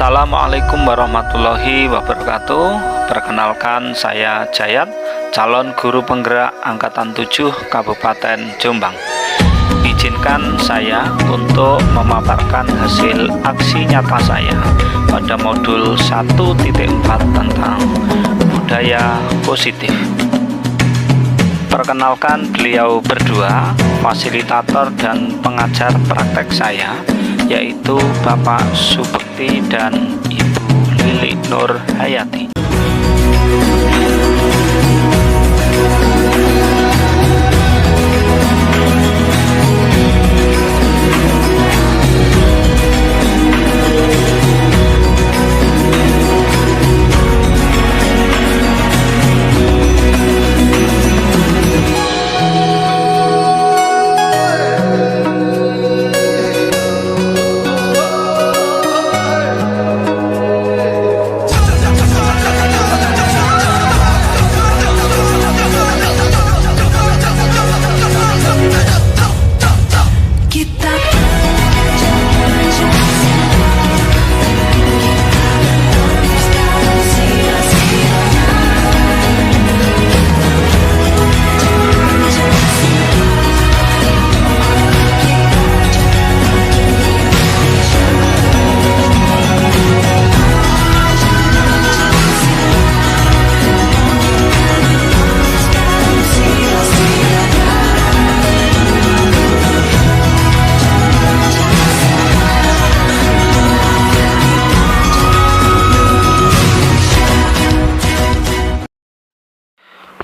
Assalamualaikum warahmatullahi wabarakatuh. Perkenalkan, saya Jayat, calon guru penggerak Angkatan 7 Kabupaten Jombang. Izinkan saya untuk memaparkan hasil aksi nyata saya pada modul 1.4 tentang budaya positif. Perkenalkan, beliau berdua fasilitator dan pengajar praktek saya, yaitu Bapak Subekti dan Ibu Lili Nur Hayati.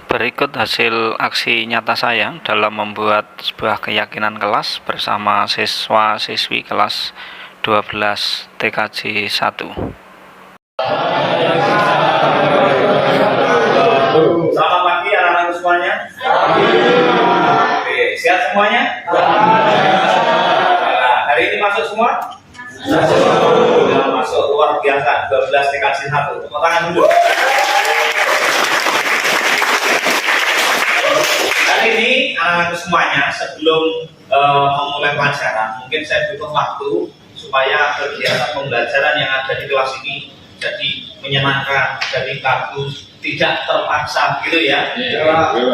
Berikut hasil aksi nyata saya dalam membuat sebuah keyakinan kelas bersama siswa-siswi kelas 12 TKJ 1. Selamat pagi anak-anak semuanya. Oke, sehat semuanya? Nah, hari ini masuk semua? Masuk, luar biasa. 12 TKJ 1. Tepuk tangan dulu. Hari ini anak-anak semuanya, sebelum memulai pelajaran, mungkin saya butuh waktu supaya kegiatan pembelajaran yang ada di kelas ini jadi menyenangkan, jadi bagus, tidak terpaksa, gitu ya.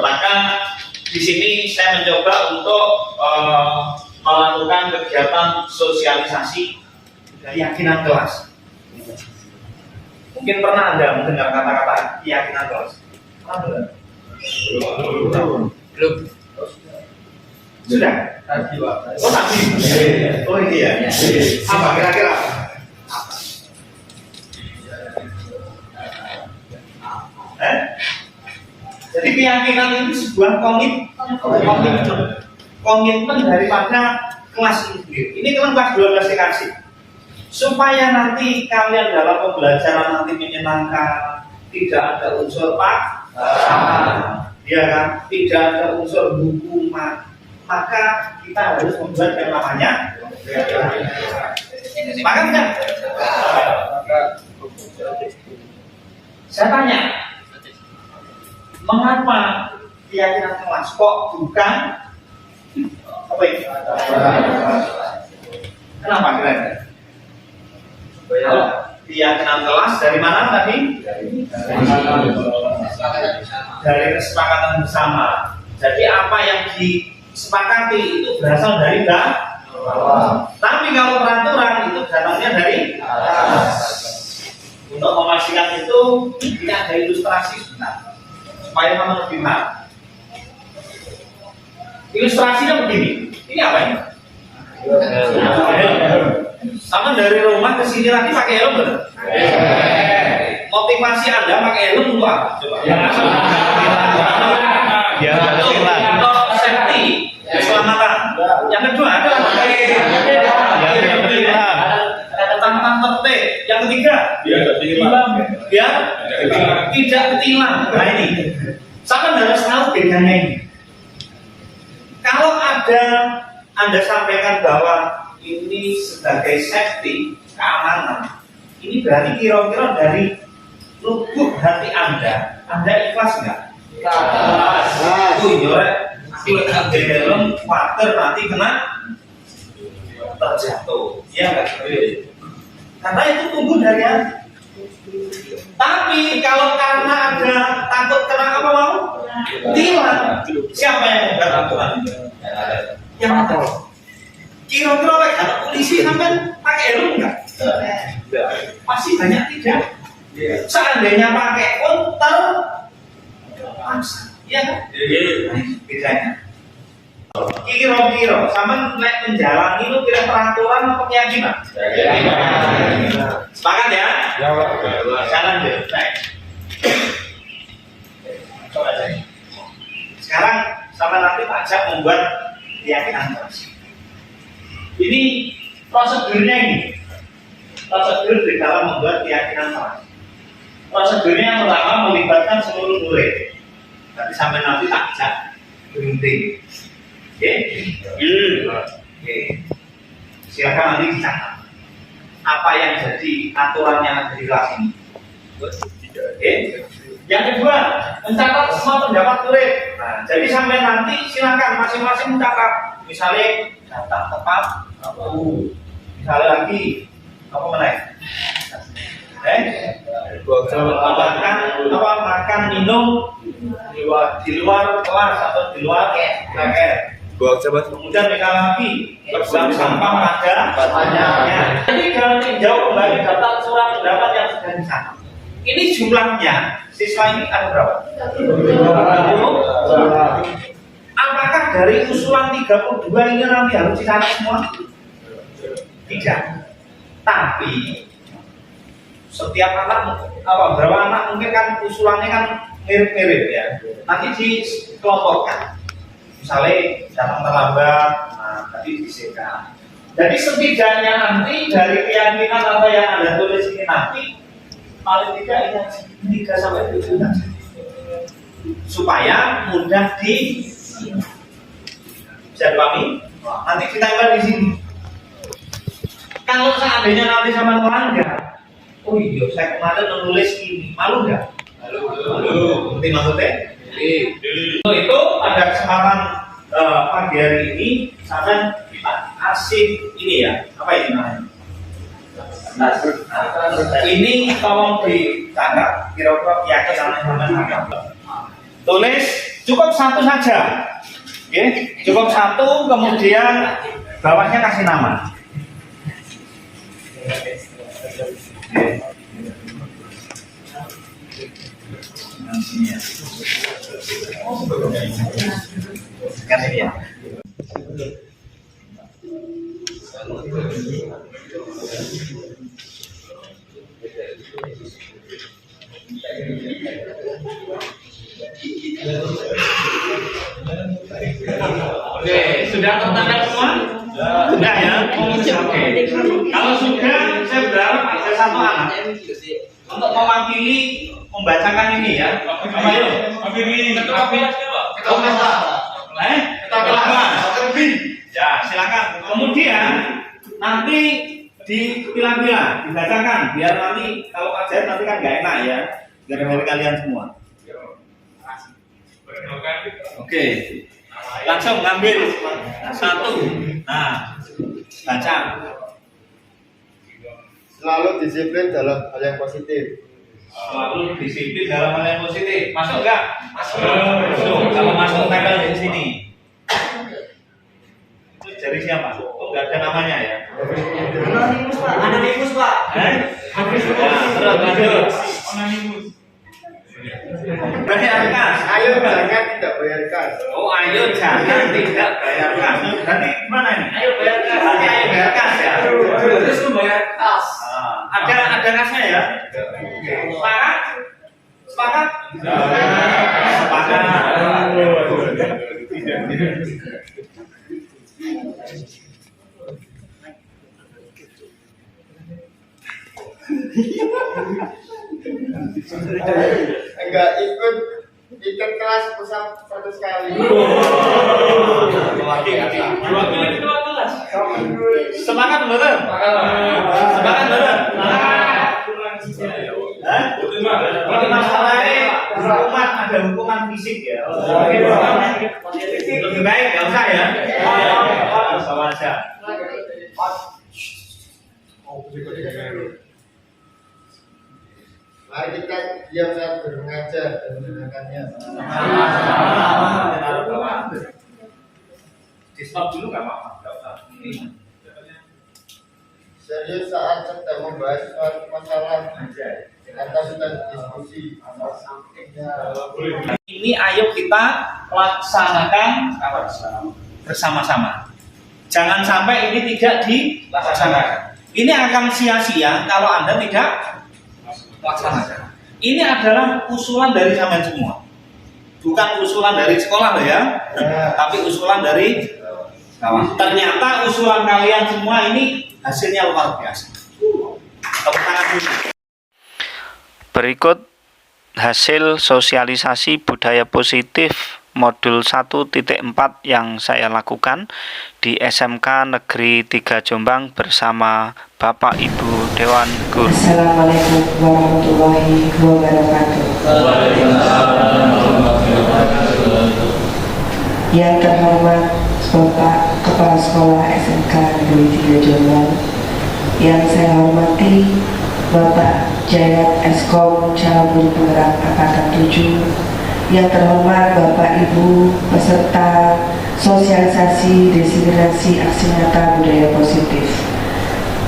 Maka di sini saya mencoba untuk melakukan kegiatan sosialisasi keyakinan kelas. Mungkin pernah Anda mendengar kata-kata keyakinan kelas? Belum. Sudah? Oh, tadi. Oh, iya. Apa kira-kira? Jadi keyakinan itu sebuah komitmen daripada kelas ini sendiri. Ini teman kelas 12 TKJ. Supaya nanti kalian dalam pembelajaran nanti menyenangkan, tidak ada unsur paksaan, ya kan? Tidak ada unsur hukuman. Maka kita harus membuat yang namanya sepakat tidak? Saya tanya, mengapa keyakinan kelas kok bukan apa ini? Kenapa kira-kira? Keyakinan kelas dari mana tadi? Dari kesepakatan bersama. Jadi apa yang disepakati itu berasal dari bawah. Tapi kalau peraturan itu datangnya dari atas. Untuk memastikan itu, ini ada ilustrasi sebentar supaya kamu lebih paham. Ilustrasinya begini. Ini apa ini? Sama dari rumah ke sini lagi pakai helm benar? Motivasi Anda pakai helm untuk apa? Coba. Ya, untuk safety, keselamatan. Yang kedua adalah pakai tentang tertib. Yang ketiga, biar tidak ketilang. Nah ini, sama harus tahu bedanya ini. Kalau ada Anda sampaikan bahwa ini sebagai safety, keamanan, ini berarti kira-kira dari lubuk hati Anda ikhlas nggak? Ikhlas. Itu ini di dalam water nanti kena terjatuh, ya nggak? Karena itu tumbuh dari hati. Tapi kalau karena ada takut kena apa mau? Tilang. Siapa yang membuat aturan? Yang ada. Kira-kira oleh kalau polisi sampai pakai helm enggak? Pasti banyak tidak. Seandainya pakai pun terpaksa. Iya kan? Bedanya. Kira-kira sama naik menjalani itu kira peraturan atau keyakinan? Sepakat ya? Jalan deh. Coba aja. Sekarang sama nanti Pak Jak membuat keyakinan terus. Ini prosedurnya ini. Prosedur di dalam membuat keyakinan terus. Prosedurnya yang pertama melibatkan seluruh murid. Tapi sampai nanti Tak Jak berhenti. Oke. Silakan nanti dicatat apa yang jadi aturan yang ada di kelas ini. Oke. Yang kedua, mencatat semua pendapat murid. Nah, jadi sampai nanti silakan masing-masing mencatat. Misalnya data tepat, misalnya lagi apa menaik? Makan minum di luar kelas atau di luar KKR. Kemudian mereka lagi buang sampah pada pertanyaannya. Jadi kalau tinjau kembali data surat pendapat yang sudah dicatat. Ini jumlahnya siswa ini ada berapa? 30. Apakah dari usulan 32 ini nanti harus dicatat semua? Tidak. Tapi setiap anak berapa anak mungkin kan usulannya kan mirip-mirip ya. Nanti dikelompokkan. Misalnya datang terlambat, nah tadi disediakan. Jadi setidaknya nanti dari keyakinan apa yang Anda tulis ini nanti paling tidak ini 3 sampai 7 supaya mudah bisa dipahami. Nanti kita akan di sini. Kalau seandainya nanti sama melanggar, oh iya saya kemarin menulis ini, malu nggak? Malu. Ngerti maksudnya? Itu pada kesempatan pagi hari ini sama kita arsip ini ya, apa ini namanya? Ini tolong dicatat kira-kira keyakinan yang tulis cukup 1 saja, cukup 1 kemudian bawahnya kasih nama. Kan ini ya. Oke, sudah tertanda semua? Sudah ya? Oke. Kalau sudah, saya berharap ada 1 anak untuk mewakili membacakan ini ya. Ayo, ketua kelas ya, silakan. Kemudian nanti dipilah-pilah, dibacakan biar nanti kalau ajar nanti kan nggak enak ya, gara-gara kalian semua. Oke, langsung ngambil 1. Nah, baca. Selalu disiplin dalam hal yang positif. Selalu disiplin dalam hal yang positif. Masuk nggak? Masuk. Kalau masuk tempel di sini. Itu dari siapa? Oh, nggak ada namanya ya? Anonimus Pak. Anonimus Pak. Terus lanjut. Anonimus. Bayar kas. Ayo jangan tidak bayar kas. Oh, ayo jangan tidak bayar kas. Berarti gimana ini? Ayo bayar kas. Berarti ayo bayar kas ya. Terus membayar kas. Ada kasnya ya. Sepakat? Sepakat? Sepakat. Enggak ikut kelas pusat 100 kali. Semangat betul? Semangat betul? Ini masalahnya hukuman, ada hukuman fisik ya. Lebih baik nggak usah ya. Sama aja. Mari kita diam saat mengajar dan mendengarkannya. Di-stop dulu nggak apa-apa. Serius saat sedang membahas suatu masalah atau sedang diskusi. Ini ayo kita laksanakan bersama-sama. Jangan sampai ini tidak dilaksanakan. Ini akan sia-sia kalau Anda tidak laksanakan. Ini adalah usulan dari kalian semua. Bukan usulan dari sekolah loh ya, tapi usulan dari kawan. Ternyata usulan kalian semua ini hasilnya luar biasa. Tepuk tangan dulu. Berikut hasil sosialisasi budaya positif modul 1.4 yang saya lakukan di SMK Negeri 3 Jombang bersama Bapak Ibu Dewan Guru. Assalamualaikum warahmatullahi wabarakatuh. Yang terhormat Bapak Kepala Sekolah SMK Negeri 3 Jombang, yang saya hormati Bapak Jayat Eskom Calabur Penggerak Angkatan 7, yang terhormat Bapak Ibu peserta sosialisasi diseminasi aksi nyata budaya positif.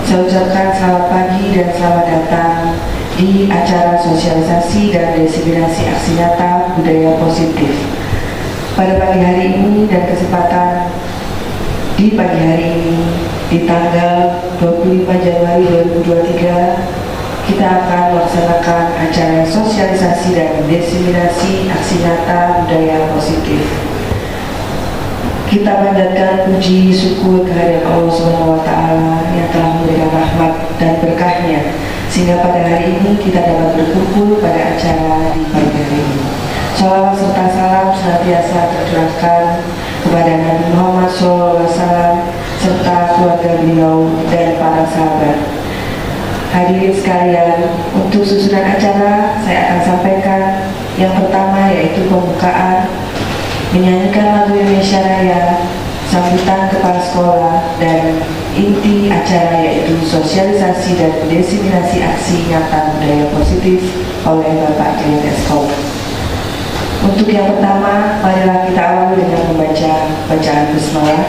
Saya ucapkan selamat pagi dan selamat datang di acara sosialisasi dan diseminasi aksi nyata budaya positif. Pada pagi hari ini dan kesempatan di pagi hari ini di tanggal 25 Januari 2023 kita akan melaksanakan acara sosialisasi dan diseminasi aksi nyata budaya positif. Kita panjatkan puji syukur kehadirat Allah SWT yang telah memberikan rahmat dan berkahnya sehingga pada hari ini kita dapat berkumpul pada acara di pagi hari ini. Salawat serta salam senantiasa tercurahkan kepada Nabi Muhammad SAW serta keluarga beliau dan para sahabat. Hadirin sekalian, untuk susunan acara saya akan sampaikan yang pertama yaitu pembukaan, menyanyikan lagu Indonesia Raya, sambutan kepala sekolah, dan inti acara yaitu sosialisasi dan diseminasi aksi nyata budaya positif oleh Bapak Jayat Eskom. Untuk yang pertama, marilah kita awali dengan membaca bacaan basmalah.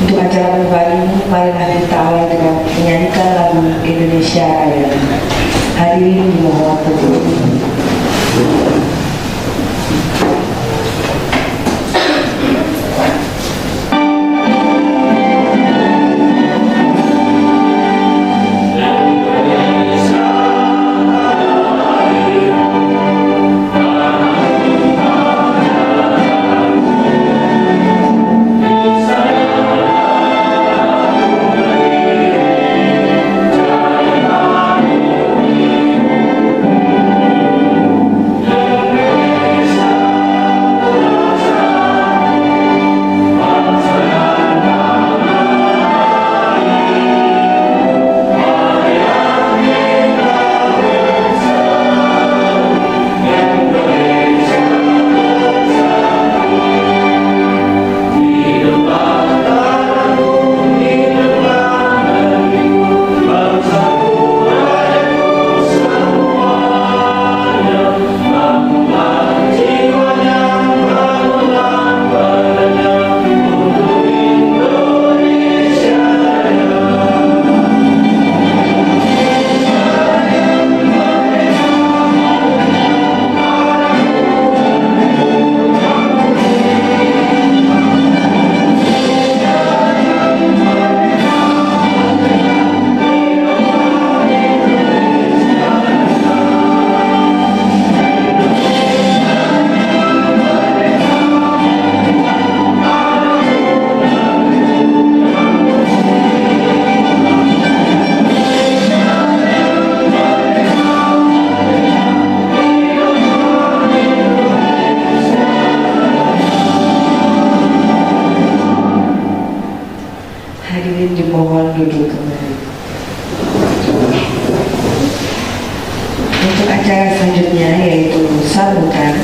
Untuk acara pembukaan ini, marilah kita awali dengan menyanyikan lagu Indonesia Raya. Hadirin dimohon berdiri. Hadirin dimohon duduk kembali. Untuk acara selanjutnya yaitu sambutan.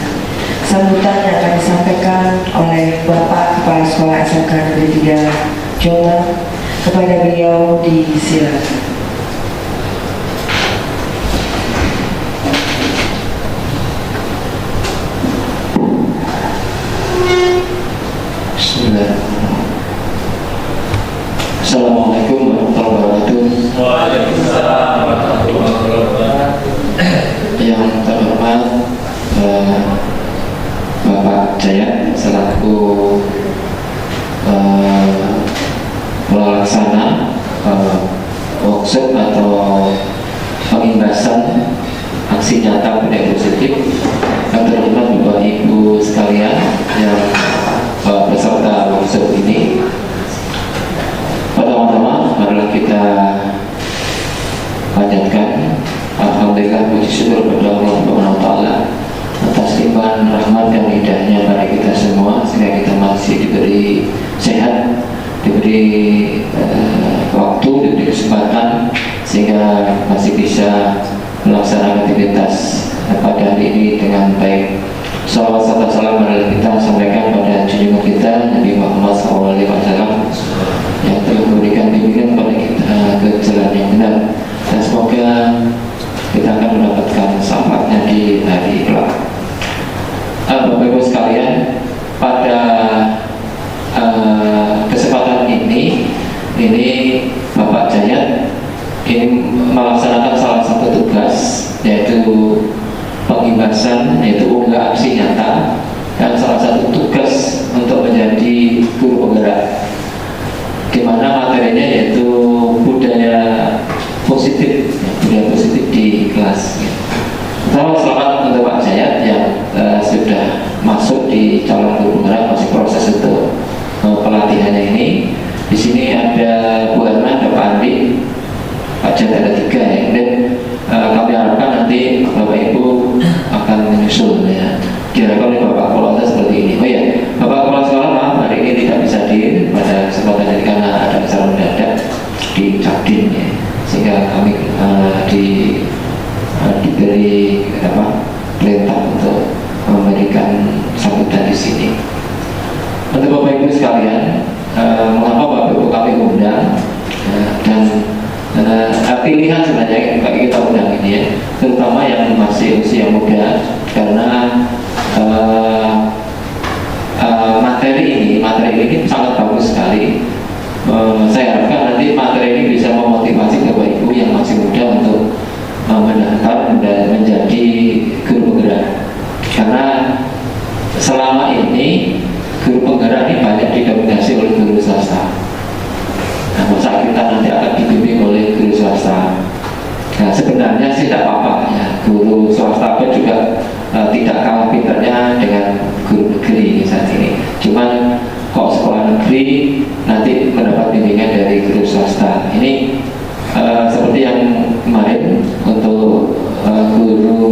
Sambutan yang akan disampaikan oleh Bapak Kepala Sekolah SMK Negeri 3 Jombang. Kepada beliau disilakan. Assalamualaikum warahmatullahi wabarakatuh. Waalaikumsalam warahmatullahi wabarakatuh. Yang terhormat Bapak Jaya selaku pelaksana workshop atau pengimbasan aksi nyata budaya positif. Yang terhormat Bapak Ibu sekalian yang peserta workshop ini. Pertama-tama marilah kita panjatkan alhamdulillah puji syukur kepada Allah Subhanahu wa taala atas limpahan rahmat dan hidayahnya pada kita semua sehingga kita masih diberi sehat, diberi waktu, diberi kesempatan sehingga masih bisa melaksanakan aktivitas pada hari ini dengan baik. Salawat serta salam marilah kita sampaikan pada junjungan kita Nabi Muhammad SAW yang telah memberikan bimbingan kepada kita ke jalan yang benar, dan semoga kita akan mendapatkan syafaatnya di hari kelak. Bapak Ibu sekalian, pada kesempatan ini Bapak Jaya ini melaksanakan salah satu tugas, yaitu pengimbasan, yaitu unggah aksi nyata, dan salah satu tugas untuk menjadi guru penggerak, di mana materinya yaitu budaya positif di kelas. Selamat untuk Pak Jaya yang sudah masuk di calon guru penggerak, masih proses untuk pelatihannya ini. Di sini ada Bu Erna, ada Pak Andi, Pak Jaya ada 3 ya. Dan kami harapkan nanti Bapak Ibu akan menyusul ya. Kira-kira oleh Bapak Kepala seperti ini. Oh ya, Bapak Kepala Sekolah maaf hari ini tidak bisa hadir pada kesempatan ini karena ada acara mendadak di Cakdin ya. Sehingga kami diberi perintah untuk memberikan sambutan di sini. Untuk Bapak Ibu sekalian, mengapa Bapak Ibu kami undang dan pilihan sebenarnya bagi kita undang ini ya, terutama yang masih usia muda, karena materi ini sangat bagus sekali. Saya harapkan nanti materi ini bisa memotivasi Bapak Ibu yang masih muda untuk mendaftar dan menjadi guru penggerak, karena selama ini guru penggerak ini banyak didominasi oleh guru swasta. Nah, masa kita nanti akan dibimbing oleh guru swasta. Nah, sebenarnya sih tidak apa-apa ya, guru swasta pun juga tidak kalah pintarnya dengan guru negeri saat ini. Cuman kok sekolah negeri nanti mendapat bimbingan dari guru swasta. Ini seperti yang kemarin untuk guru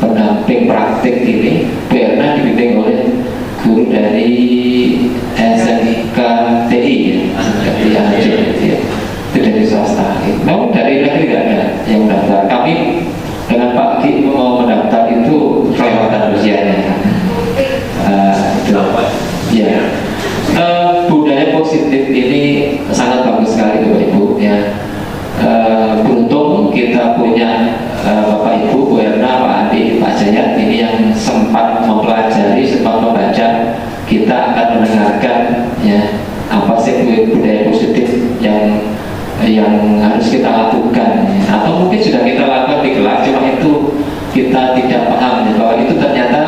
pendamping praktik ini, Bu Erna dibimbing oleh guru dari SMK TI ya, dari AJ ya, itu dari swasta. Namun dari negeri tidak ada yang mendaftar. Kami dengan Pak Ki mau mendaftar itu kelewatan usianya. Ya. Budaya positif ini sangat bagus sekali Bapak Ibu ya. Beruntung kita punya Bapak Ibu, Bu Erna, Pak Andi, Pak Jaya ini yang sempat mempelajari, sempat membaca. Kita akan mendengarkan ya apa sih budaya positif yang harus kita lakukan ya. Atau mungkin sudah kita lakukan di kelas, cuma itu kita tidak paham ya, bahwa itu ternyata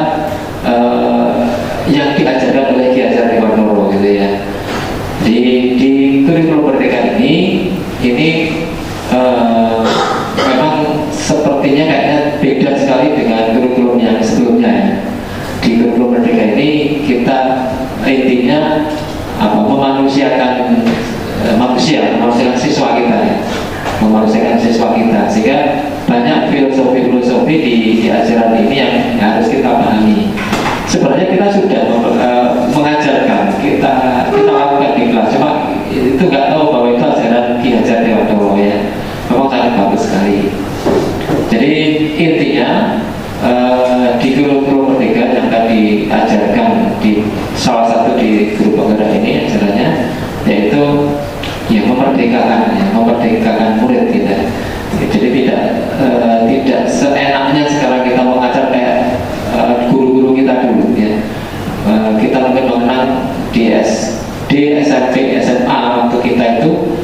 yang diajarkan oleh Ki Hajar Dewantoro gitu ya. Di kurikulum Merdeka ini memang sepertinya kayaknya beda sekali dengan kurikulum yang sebelumnya ya. Di kurikulum Merdeka ini kita intinya memanusiakan siswa kita ya. Memanusiakan siswa kita, sehingga banyak filosofi di ajaran ini yang harus kita pahami. Sebenarnya kita sudah mengajarkan, kita lakukan di kelas, cuma itu nggak tahu bahwa itu ajaran Ki Hajar Dewantoro ya. Memang sangat bagus sekali. Jadi intinya di kurikulum Merdeka yang akan memerdekakan murid kita. Jadi tidak seenaknya sekarang kita mengajar kayak guru-guru kita dulu ya. Kita mungkin mengenang di SD, SMP, SMA waktu kita itu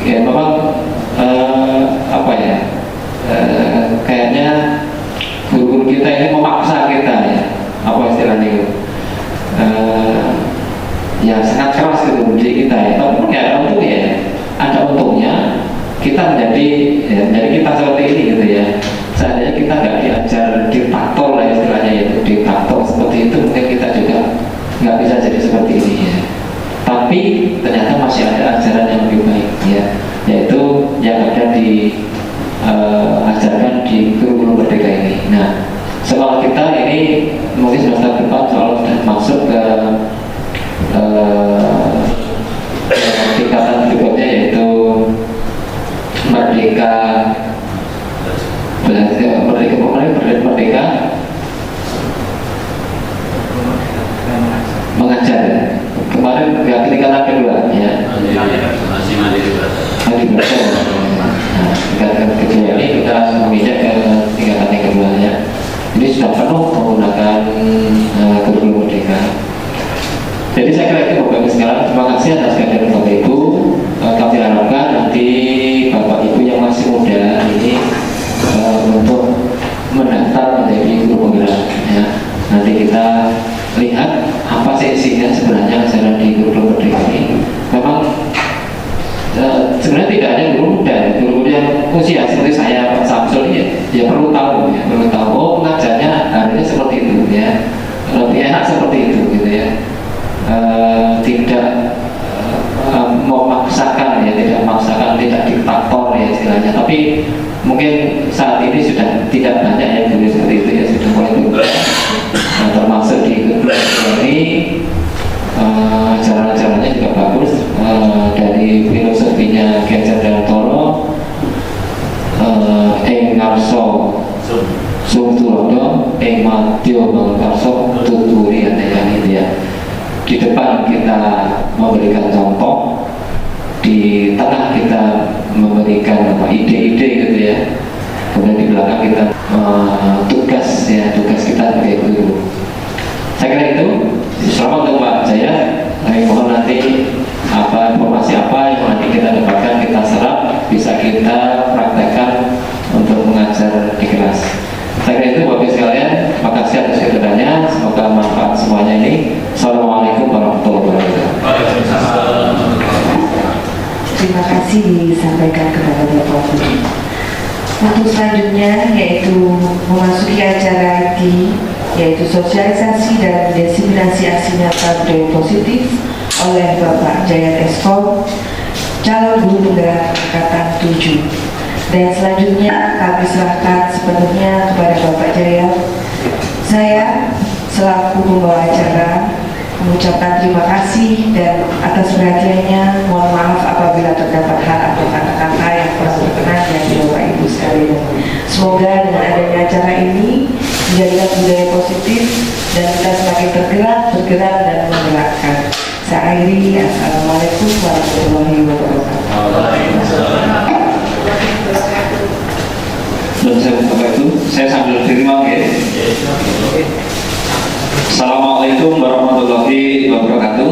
ya memang kayaknya guru-guru kita ini memaksa kita ya, apa istilahnya itu ya sangat keras gitu mendidik kita ya. Tapi ya ada untungnya kita menjadi kita seperti ini gitu ya. Seandainya kita nggak diajar diktator lah istilahnya ya, diktator seperti itu mungkin kita juga nggak bisa jadi seperti ini ya. Tapi ternyata masih ada ajaran yang lebih baik ya, yaitu yang ada di ajarkan di guru-guru merdeka ini. Nah, sekolah kita ini mungkin semester depan kalau sudah masuk ke tingkatan berikutnya yaitu merdeka mengajar. Kemarin ke tingkatan kedua ya. Masih mandiri Nah, tingkatan kedua ini kita langsung menginjak ke tingkatan yang kedua ya. Ini sudah penuh menggunakan guru-guru merdeka. Jadi saya kira itu Bapak Ibu sekalian, terima kasih atas kehadiran Bapak Ibu. Kami harapkan nanti Bapak Ibu yang masih muda ini untuk mendaftar menjadi guru penggerak ya. Nanti kita lihat apa sih isinya sebenarnya ajaran di guru merdeka ini. Memang sebenarnya tidak ada guru muda, guru yang usia seperti saya Pak Samsul ini ya perlu tahu oh pengajarnya harusnya seperti itu ya, lebih enak seperti itu gitu ya. Tidak memaksakan ya, tidak diktator ya istilahnya. Tapi mungkin saat ini sudah tidak banyak yang guru seperti itu ya, sudah mulai berubah. Termasuk di guru ini ajaran-ajarannya juga bagus, dari filosofinya Genjar dan Toro, Ngarso Sumtulodo, Matio Bangkarso Tuturi yang itu ya. Di depan kita memberikan contoh, di tengah kita memberikan ide-ide gitu ya, kemudian di belakang kita tugas kita sebagai guru. Saya kira itu. Selamat untuk Pak Jaya. Mohon nanti informasi apa yang nanti kita dapatkan, kita serap, bisa kita praktekkan untuk mengajar di kelas. Saya kira itu Bapak sekalian. Terima kasih atas kedatangannya. Semoga manfaat semuanya ini. Assalamualaikum warahmatullahi wabarakatuh. Terima kasih disampaikan kepada Bapak Budi. Untuk selanjutnya yaitu memasuki acara inti, yaitu sosialisasi dan diseminasi aksi nyata budaya positif oleh Bapak Jaya Eskom, calon guru penggerak angkatan 7. Dan selanjutnya kami serahkan sepenuhnya kepada Bapak Jaya. Saya selaku pembawa acara mengucapkan terima kasih dan atas perhatiannya. Mohon maaf apabila terdapat hal atau kata-kata yang kurang berkenan dari Bapak Ibu sekalian. Semoga dengan adanya acara ini menjadikan budaya positif dan kita semakin bergerak dan menggerakkan. Saya akhiri. Assalamualaikum warahmatullahi wabarakatuh. Saya sambil terima ya. Assalamualaikum warahmatullahi wabarakatuh.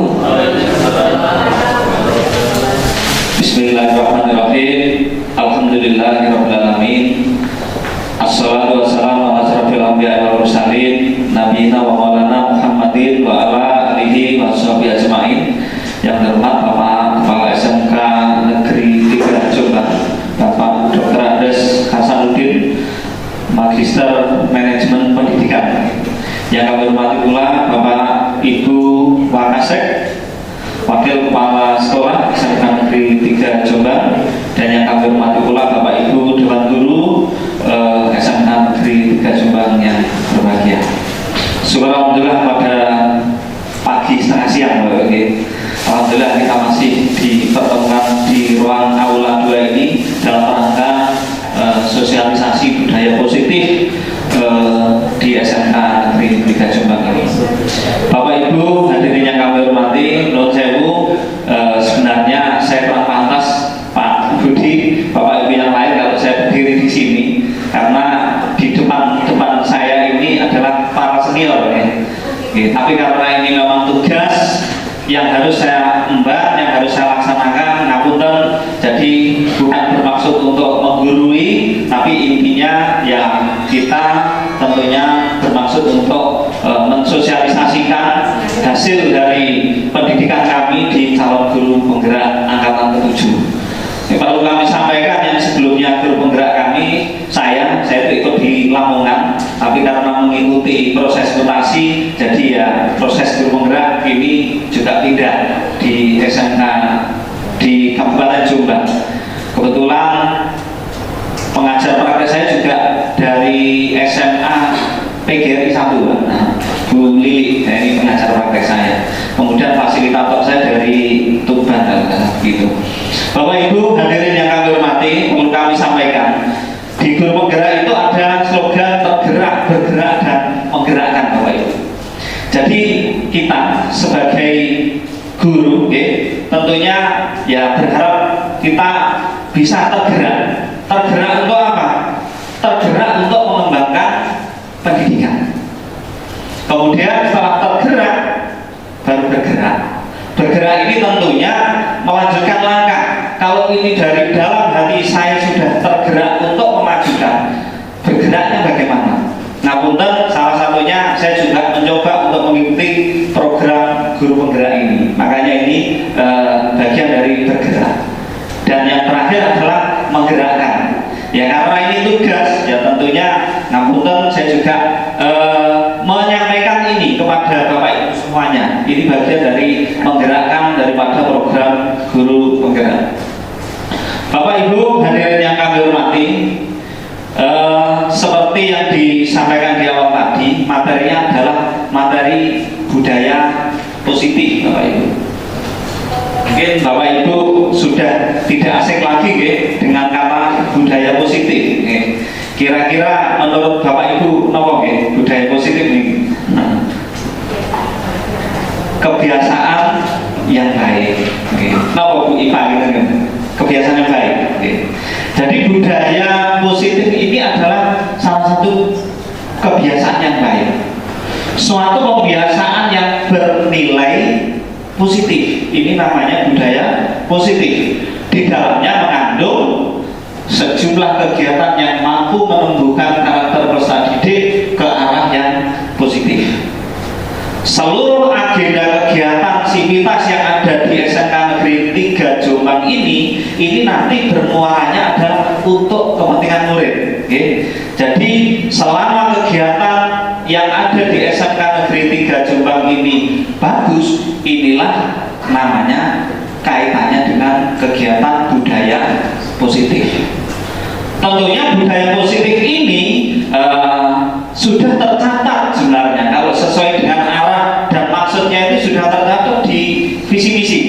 Bismillahirrahmanirrahim. Alhamdulillahirrahmanirrahim. Assalatu wassalamu ala asrafil anbiya'i wal mursalin nabiyina wa maulana Muhammadin wa ala alihi wa sahbihi ajma'in. Yang terhormat Bapak Kepala SMK Negeri 3 Jombang, Bapak Dr. Andes Hasanuddin, Magister Manajemen Pendidikan. Yang kami hormati pula Bapak Ibu Wakasek, Wakil Kepala Sekolah SMK Negeri 3 Jombang, dan yang kami hormati pula Bapak Ibu Dewan Guru SMK Negeri 3 Jombang yang berbahagia. Syukur alhamdulillah pada pagi setengah siang, alhamdulillah kita masih dipertemukan di ruang aula 2 ini dalam rangka sosialisasi budaya positif di SMK Negeri 3 Jombang ini. Bapak Ibu hadirin yang kami hormati, nuwun sewu, sebenarnya saya kurang pantas Pak harus saya emban, yang harus saya laksanakan, ngapunten. Jadi bukan bermaksud untuk menggurui, tapi intinya ya kita tentunya bermaksud untuk mensosialisasikan hasil dari pendidikan kami di calon guru penggerak angkatan ke-7. Ini perlu kami sampaikan, yang sebelumnya guru penggerak kami, saya itu ikut di Lamongan, tapi karena mengikuti proses mutasi, jadi ya proses guru penggerak ini juga tidak di SMK di Kabupaten Jombang. Kebetulan pengajar praktek saya juga dari SMA PGRI 1, nah, Bu Lili, ini pengajar praktek saya. Kemudian fasilitator saya dari Tuban, gitu. Bapak Ibu hadirin yang kami hormati, perlu kami sampaikan, di guru penggerak itu ada slogan tergerak, bergerak, dan menggerakkan, Bapak Ibu. Jadi kita sebagai guru, tentunya ya berharap kita bisa tergerak. Tergerak untuk apa? Tergerak untuk mengembangkan pendidikan. Kemudian setelah tergerak, baru bergerak. Bergerak ini tentunya melanjutkan langkah. Kalau ini dari dalam hati saya sudah tergerak untuk memajukan, bergeraknya bagaimana? Ngapunten, salah satunya saya juga mencoba untuk mengikuti program guru penggerak ini. Makanya ini bagian dari bergerak. Dan yang terakhir adalah menggerakkan. Ya karena ini tugas, ya tentunya ngapunten saya juga menyampaikan ini kepada Bapak Ibu semuanya. Ini bagian dari menggerakkan daripada program guru penggerak. Bapak Ibu hadirin yang kami hormati, seperti yang disampaikan di awal tadi, materinya adalah materi budaya positif, Bapak Ibu. Mungkin Bapak Ibu sudah tidak asing lagi dengan kata budaya positif. Kira-kira menurut Bapak Ibu nopo budaya positif ini? Kebiasaan yang baik. Nopo Bu Ipa gitu kan? Kebiasaan yang baik. Jadi budaya positif ini adalah salah satu kebiasaan yang baik. Suatu kebiasaan yang bernilai positif, ini namanya budaya positif. Di dalamnya mengandung sejumlah kegiatan yang mampu menumbuhkan karakter peserta didik ke arah yang positif. Seluruh agenda kegiatan sivitas yang ada di SMK Negeri 3 Jombang ini nanti bermuaranya adalah untuk kepentingan murid. Jadi selama kegiatan yang ada di SMK Negeri 3 Jombang ini bagus, inilah namanya kaitannya dengan kegiatan budaya positif. Tentunya budaya positif ini sudah tercatat sebenarnya, kalau sesuai dengan arah dan maksudnya itu sudah tercatat di visi misi.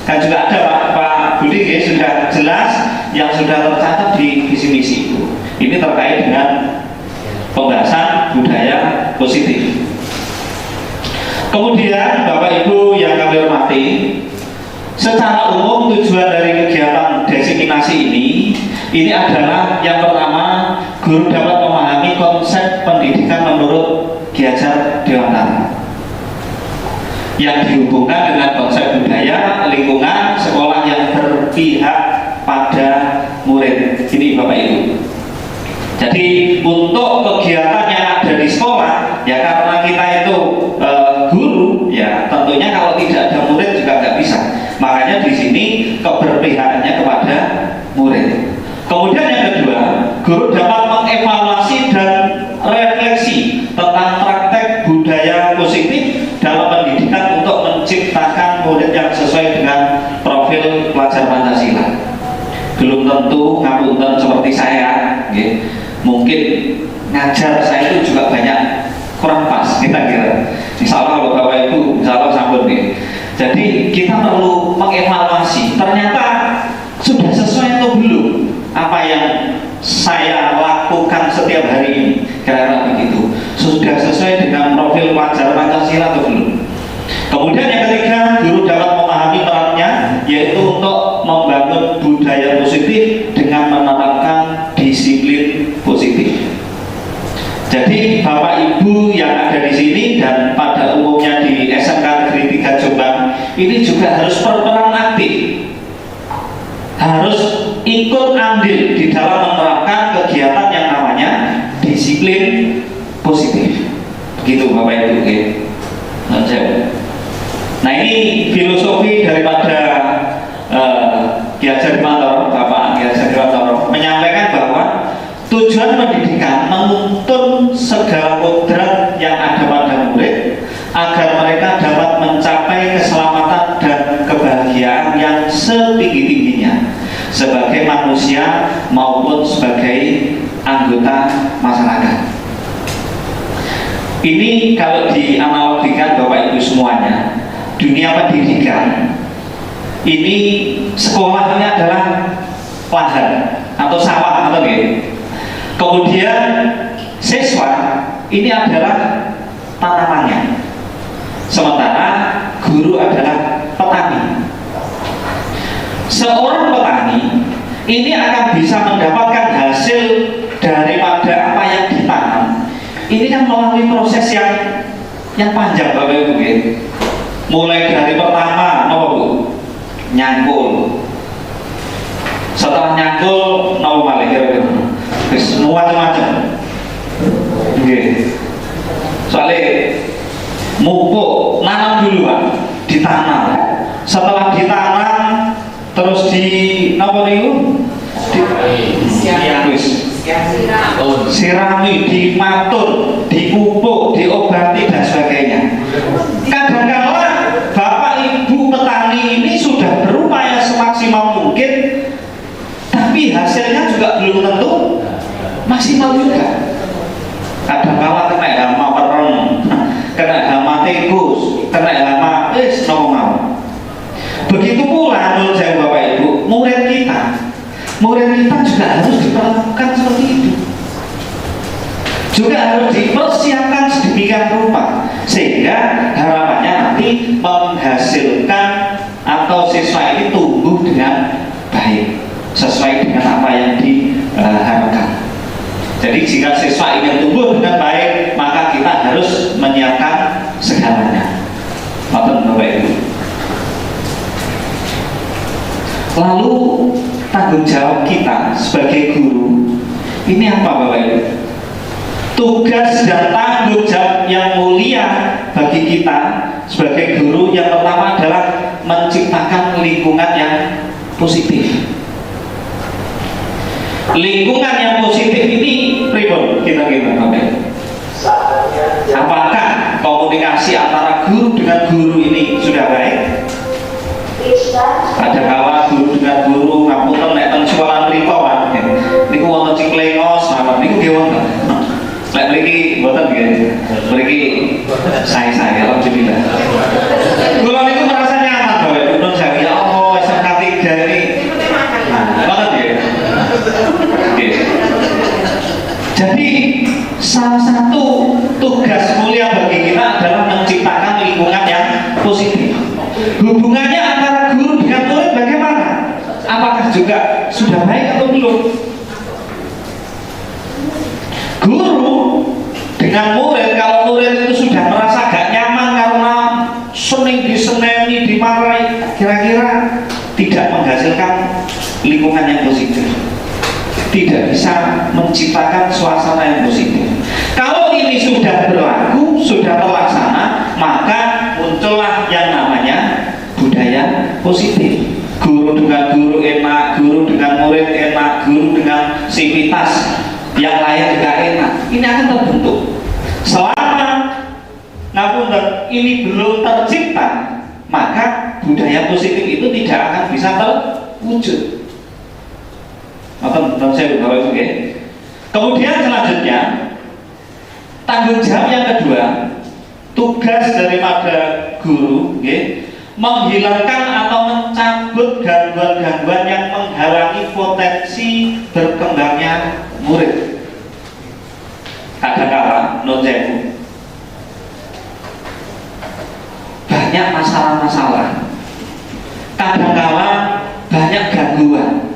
Kan juga ada Pak Budi sudah jelas yang sudah tercatat di visi misi itu. Ini terkait dengan pembahasan budaya positif. Kemudian Bapak Ibu yang kami hormati, secara umum tujuan dari kegiatan desiminasi ini adalah yang pertama, guru dapat memahami konsep pendidikan menurut Ki Hajar Dewantara yang dihubungkan dengan konsep budaya, lingkungan, sekolah yang berpihak pada murid. Ini Bapak Ibu. Jadi untuk kegiatan yang ada di sekolah, ya karena kita itu guru, ya tentunya kalau tidak ada murid juga nggak bisa. Makanya di sini keberpihakannya kepada murid. Kemudian yang kedua, guru dapat mengevaluasi dan refleksi tentang praktek budaya positif dalam pendidikan untuk menciptakan murid yang sesuai dengan profil pelajar Pancasila. Belum tentu ngapunten seperti saya, mungkin ngajar saya itu juga banyak kurang pas, kita kira. Insya Allah kalau Bapak Ibu, insya Allah sambut nih. Jadi kita perlu mengevaluasi, ternyata sudah sesuai atau belum apa yang saya lakukan setiap hari ini, kira-kira begitu. Sudah sesuai dengan profil pelajar Pancasila atau belum? Kemudian yang ketiga, guru dapat memahami perannya, yaitu untuk membangun budaya positif dengan menerapkan disiplin positif. Jadi Bapak Ibu yang ada di sini dan pada umumnya di SMK Negeri 3 Jombang ini juga juga harus berperan aktif, harus ikut andil di dalam menerapkan kegiatan yang namanya disiplin positif. Begitu Bapak Ibu. Nah, ini filosofi daripada Ki Hajar Dewantara, Bapak Ki Hajar Dewantara menyampaikan bahwa tujuan pendidikan menuntun segala kodrat yang ada pada murid agar mereka dapat mencapai keselamatan dan kebahagiaan yang setinggi-tingginya sebagai manusia maupun sebagai anggota masyarakat. Ini kalau dianalogikan Bapak Ibu semuanya, dunia pendidikan ini sekolahnya adalah lahan atau sawah atau gitu. Kemudian siswa ini adalah tanamannya, sementara guru adalah petani. Seorang petani ini akan bisa mendapatkan hasil daripada apa yang ditanam. Ini kan melalui proses yang panjang Bapak Ibu. Mulai dari pertama apa Bu? Nyangkul. Setelah nyangkul apa malah kira-kira? Semua macam-macam. Soalnya mupuk, nanam dulu Pak, ditanam. Setelah ditanam terus di apa niku? Sirami, dimatur, dipupuk, diobati dan sebagainya. Kadang-kala Bapak Ibu petani ini sudah berupaya semaksimal mungkin, tapi hasilnya juga belum tentu maksimal juga. Kadang-kala kena hama pereng, kena hama tikus, kena hama mau. Begitu pula menurut saya Bapak Ibu, murid kita juga harus diperlakukan seperti itu, juga harus dipersiapkan sedemikian rupa sehingga harapannya nanti menghasilkan atau siswa ini tumbuh dengan baik sesuai dengan apa yang diharapkan. Jadi jika siswa ingin tumbuh dengan baik, maka kita harus menyiapkan segalanya. Bapak Ibu. Lalu tanggung jawab kita sebagai guru ini apa Bapak Ibu? Tugas dan tanggung jawab yang mulia bagi kita sebagai guru yang pertama adalah menciptakan lingkungan yang positif. Lingkungan yang positif ini pribon kita Bapak Ibu. Apakah komunikasi antara guru dengan guru ini sudah baik? Ada kala guru dengan guru ngapunten nek teng sekolah mriku Pak. Niku wonten ciklengos, niku nggih wonten. Lek mriki mboten nggih. Mriki saya alhamdulillah. Kula niku merasa nyaman Bapak Ibu. Nun saya ya Allah SMK 3 ini. Nah, mboten nggih. Oke. Jadi salah satu tugas mulia bagi kita adalah menciptakan lingkungan yang positif. Hubungannya antara guru dengan murid bagaimana? Apakah juga sudah baik atau belum? Guru dengan murid, kalau murid itu sudah merasa gak nyaman karena sering diseneni, dimarahi, kira-kira tidak menghasilkan lingkungan yang positif, tidak bisa menciptakan suasana yang positif. Kalau ini sudah berlaku, sudah terlaksana, maka muncullah yang namanya budaya positif. Guru dengan guru enak, guru dengan murid enak, guru dengan sivitas yang lain juga enak. Ini akan terbentuk. Selama ini belum tercipta, maka budaya positif itu tidak akan bisa terwujud. Kemudian selanjutnya tanggung jawab yang kedua, tugas daripada guru menghilangkan atau mencabut gangguan-gangguan yang menghalangi potensi berkembangnya murid. Kadang-kala banyak masalah-masalah, kadang-kala banyak gangguan.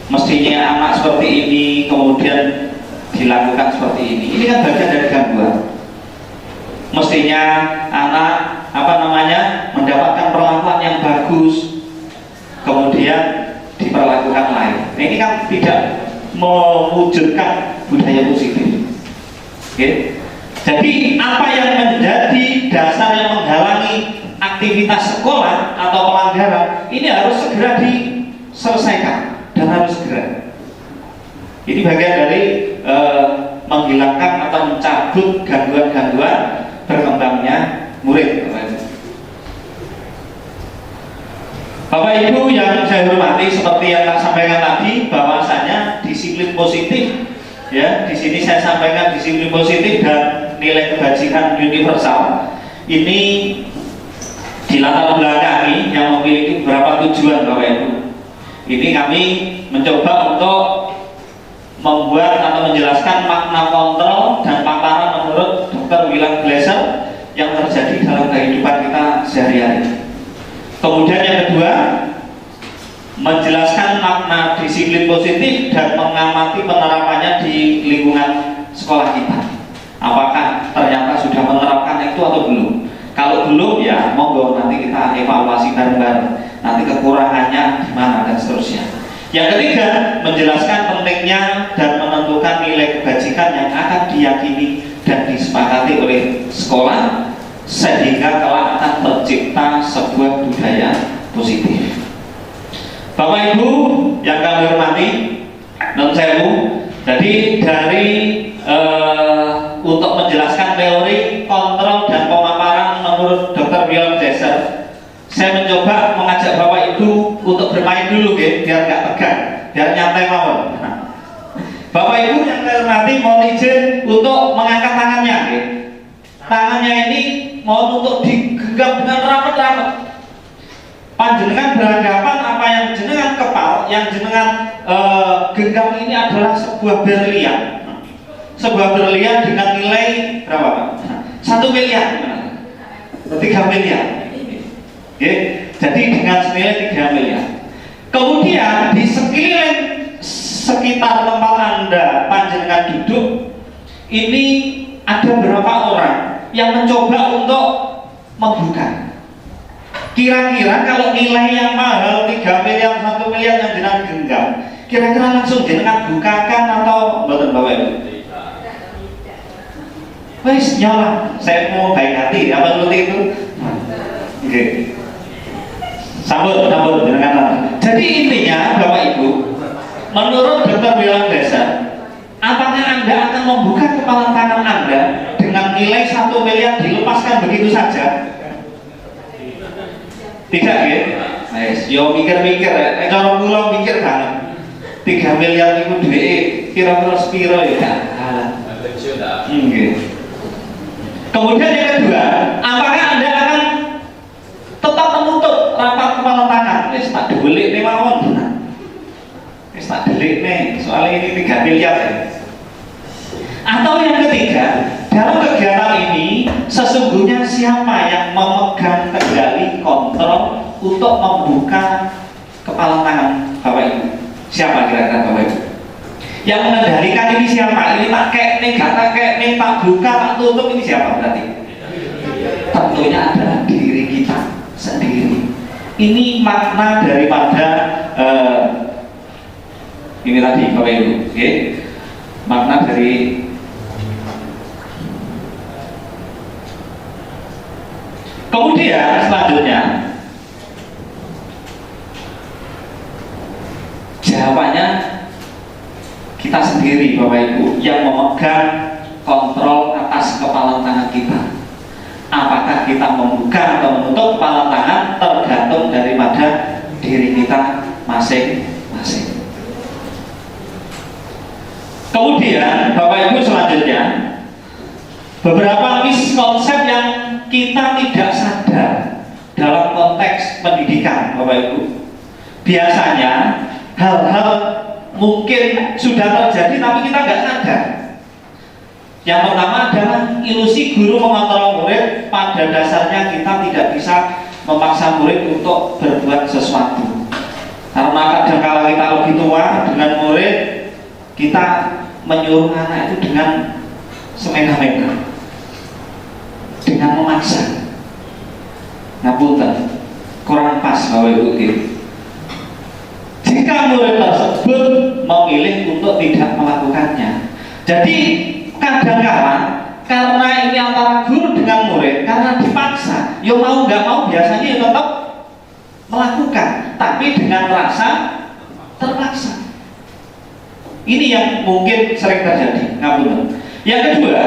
Mestinya anak seperti ini kemudian dilakukan seperti ini. Ini kan bagian dari gangguan. Mestinya anak mendapatkan perlakuan yang bagus, kemudian diperlakukan lain. Nah, ini kan tidak mewujudkan budaya positif. Oke. Jadi apa yang menjadi dasar yang menghalangi aktivitas sekolah atau pelanggaran ini harus segera diselesaikan dan harus segera. Ini bagian dari menghilangkan atau mencabut gangguan-gangguan berkembangnya murid. Bapak Ibu yang saya hormati, seperti yang saya sampaikan tadi, bahwasanya disiplin positif, ya, di sini saya sampaikan disiplin positif dan nilai kebajikan universal ini dilatar belakangi yang memiliki beberapa tujuan, Bapak Ibu. Ini kami mencoba untuk membuat atau menjelaskan makna kontrol dan paparan menurut Dr. William Glasser yang terjadi dalam kehidupan kita sehari-hari. Kemudian yang kedua, menjelaskan makna disiplin positif dan mengamati penerapannya di lingkungan sekolah kita. Apakah ternyata sudah menerapkan itu atau belum? Kalau belum, ya monggo nanti kita evaluasi bareng-bareng. Nanti kekurangannya di mana dan seterusnya. Yang ketiga, menjelaskan pentingnya dan menentukan nilai kebajikan yang akan diyakini dan disepakati oleh sekolah sehingga kelak akan tercipta sebuah budaya positif. Bapak Ibu yang kami hormati, non sewu, jadi dari untuk menjelaskan teori kontrol dan pemaparan menurut Dr. William Glasser, saya mencoba mengajak Bapak Ibu untuk bermain dulu, ya, biar nggak tegang, biar nyantai mawon. Bapak Ibu yang saya hormati, mohon izin untuk mengangkat tangannya, ya. Tangannya ini mohon untuk digenggam dengan rapat-rapat. Panjenengan beranggapan apa yang jenengan kepal, yang jenengan genggam ini adalah sebuah berlian. Sebuah berlian dengan nilai berapa, Pak? 1 miliar, 3 miliar. Oke, jadi dengan senilai 3 miliar. Kemudian di sekeliling sekitar tempat Anda panjenengan duduk, ini ada berapa orang yang mencoba untuk membuka. Kira-kira kalau nilai yang mahal 3 miliar, 1 miliar yang jenengan genggam, kira-kira langsung jenengan bukakan atau mboten, Bapak Ibu? Wes nyala, saya mau baik hati, apa seperti itu? Oke. Sambut jenengan. Jadi intinya, Bapak Ibu, menurut Dr. William Glasser, apakah Anda akan membuka kepala tangan Anda dengan nilai 1 miliar dilepaskan begitu saja? Tidak, ya? Yes, yo mikir-mikir, kalau pulau mikir banget. 3 miliar itu duit, kira-kira sepiro ya? Kemudian yang kedua, apakah Anda akan tetap menutup rapat kepala tangan? Wis tak delik nih mawon. Wis tak delik nih, soalnya ini 3 miliar ya. Atau yang ketiga, dalam kegiatan ini sesungguhnya siapa yang memegang kendali kontrol untuk membuka kepala tangan Bapak Ibu? Siapa kira-kira Bapak Ibu? Yang mengendalikan ini siapa? Ini tak kek nih, gak tak kek nih, tak buka, tak tutup, ini siapa berarti? Tentunya adalah diri kita sendiri. Ini makna daripada ini tadi Bapak Ibu, okay? Makna dari kemudian selanjutnya jawabannya kita sendiri, Bapak Ibu, yang memegang kontrol atas kepala tangan kita. Apakah kita membuka atau menutup kepala tangan tergantung daripada diri kita masing-masing. Kemudian Bapak Ibu selanjutnya, beberapa miskonsep yang kita tidak sadar dalam konteks pendidikan, Bapak Ibu. Biasanya hal-hal mungkin sudah terjadi tapi kita nggak sadar. Yang pertama adalah ilusi guru mengontrol murid. Pada dasarnya kita tidak bisa memaksa murid untuk berbuat sesuatu, karena kadang-kala kita lebih tua dengan murid, kita menyuruh anak itu dengan semena-mena, dengan memaksa. ngapunten, kurang pas Bapak Ibu gitu. Jika murid tersebut memilih untuk tidak melakukannya, jadi kadang-kala karena ini antara guru dengan murid, karena dipaksa, ya mau nggak mau biasanya ya tetap melakukan, tapi dengan rasa terpaksa. Ini yang mungkin sering terjadi, ngapunten. Yang kedua,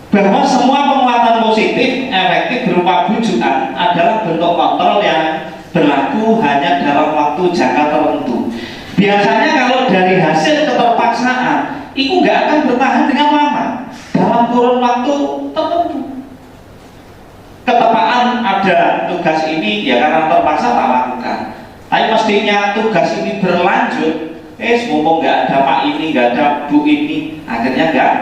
bahwa semua penguatan positif efektif berupa bujukan adalah bentuk kontrol yang berlaku hanya dalam waktu jangka tertentu. Biasanya kalau dari hasil keterpaksaan itu nggak akan bertahan dengan lama dalam kurun waktu tertentu. Ketepaan ada tugas ini ya karena terpaksa tak lakukan. Tapi mestinya tugas ini berlanjut. Mumpung nggak ada Pak ini, nggak ada Bu ini, akhirnya nggak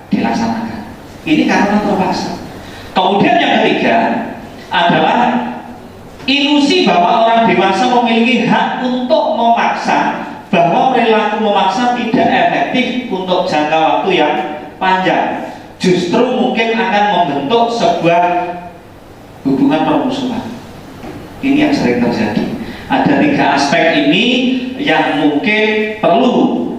dilaksanakan. Ini karena terpaksa. Kemudian yang ketiga adalah ilusi bahwa orang dewasa memiliki hak untuk memaksa, bahwa perilaku memaksa tidak efektif untuk jangka waktu yang panjang. Justru mungkin akan membentuk sebuah hubungan permusuhan. Ini yang sering terjadi. Ada 3 aspek ini yang mungkin perlu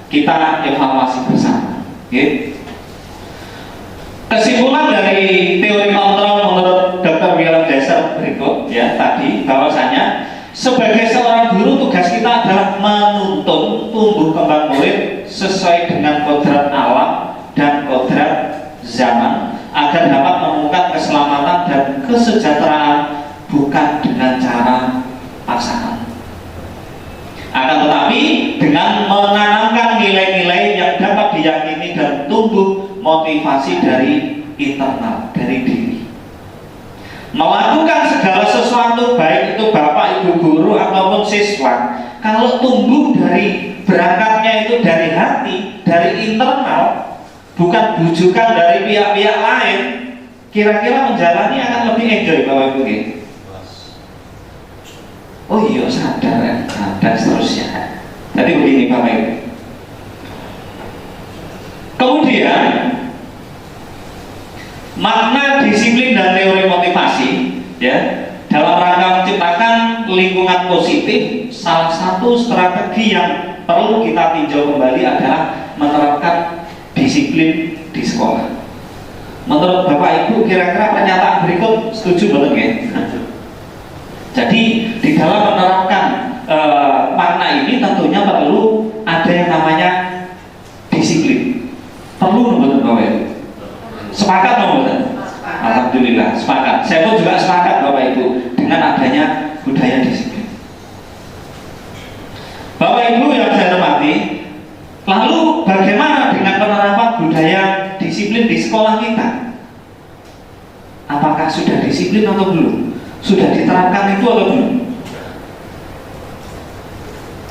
kita evaluasi bersama. Okay? Kesimpulan dari teori kontrol menurut Dr. William Glasser berikut ya tadi, bahwasanya sebagai seorang guru tugas kita adalah menuntun tumbuh kembang murid sesuai dengan kodrat alam dan kodrat zaman agar dapat menemukan keselamatan dan kesejahteraan bukan dengan cara paksaan. Akan tetapi dengan menanamkan nilai-nilai yang dapat diyakini dan tumbuh motivasi dari internal, dari diri. Melakukan segala sesuatu, baik itu bapak, ibu guru ataupun siswa, kalau tumbuh dari berangkatnya itu dari hati, dari internal, bukan bujukan dari pihak-pihak lain, kira-kira menjalani akan lebih enjoy Bapak Ibu. Oh iya sadar ya, dan seterusnya. Jadi begini Bapak Ibu. Kemudian makna disiplin dan teori motivasi ya dalam rangka menciptakan lingkungan positif, salah satu strategi yang perlu kita tinjau kembali adalah menerapkan disiplin di sekolah. Menurut Bapak Ibu kira-kira pernyataan berikut setuju betul nggak? Jadi di dalam menerapkan makna ini tentunya perlu ada yang namanya disiplin. Perlu betul Bapak Ibu? Sepakat betul? Alhamdulillah sepakat. Saya pun juga sepakat Bapak Ibu dengan adanya budaya disiplin. Bapak Ibu yang saya hormati, lalu bagaimana dengan penerapan budaya disiplin di sekolah kita? Apakah sudah disiplin atau belum? Sudah diterapkan itu atau belum?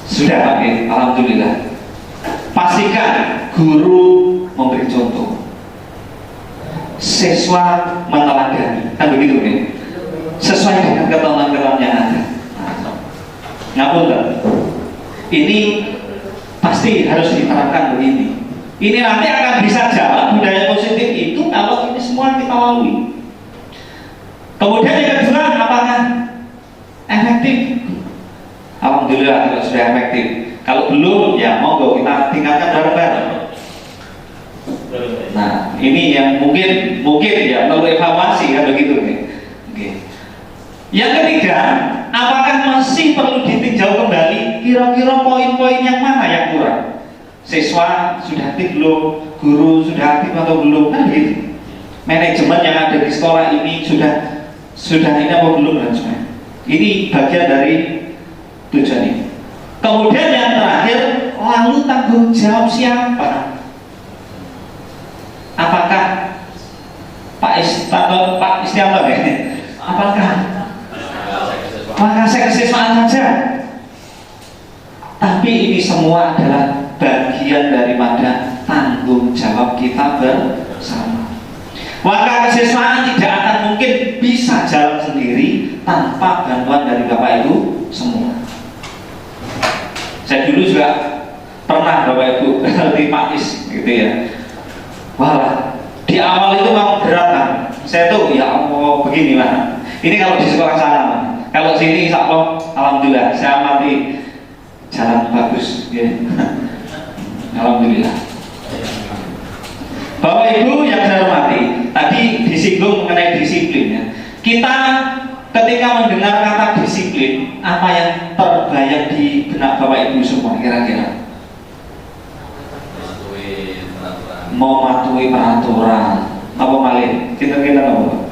Sudah Pak, alhamdulillah. Pastikan guru memberi contoh, siswa meneladani, kan begitu nih? Sesuai dengan ketentuan yang ada. Ngapunten. Ini pasti harus diterapkan begini. Ini nanti akan bisa jalan budaya positif itu kalau ini semua kita lalui. Kemudian yang kedua, apakah efektif? Alhamdulillah kalau sudah efektif. Kalau belum, ya monggo kita tingkatkan bareng-bareng. Nah, ini yang mungkin ya perlu evaluasi kan begitu nih. Oke. Yang ketiga, apakah masih perlu ditinjau kembali kira-kira poin-poin yang mana yang kurang? Siswa sudah aktif belum? Guru sudah aktif atau belum? Kan begitu. Manajemen yang ada di sekolah ini sudah ini apa belum dan sebagainya. Ini bagian dari tujuan ini. Kemudian yang terakhir, lalu tanggung jawab siapa? Apakah Pak Istianto ya? Apakah mengakses kesiswaan saja? Tapi ini semua adalah bagian daripada tanggung jawab kita bersama. Maka kesiswaan tidak akan mungkin bisa jalan sendiri tanpa bantuan dari Bapak Ibu semua. Saya dulu juga pernah Bapak Ibu di Pakis gitu ya. Wah, di awal itu memang berat kan. Saya tuh ya Allah beginilah. Ini kalau di sekolah sana, kalau sini insya Allah alhamdulillah saya amati jalan bagus, ya. Alhamdulillah. Bapak Ibu yang saya hormati, tadi disinggung mengenai disiplin ya. Kita ketika mendengar kata disiplin, apa yang terbayang di benak Bapak Ibu semua kira-kira? Mematuhi peraturan. Apa malih? Kita apa?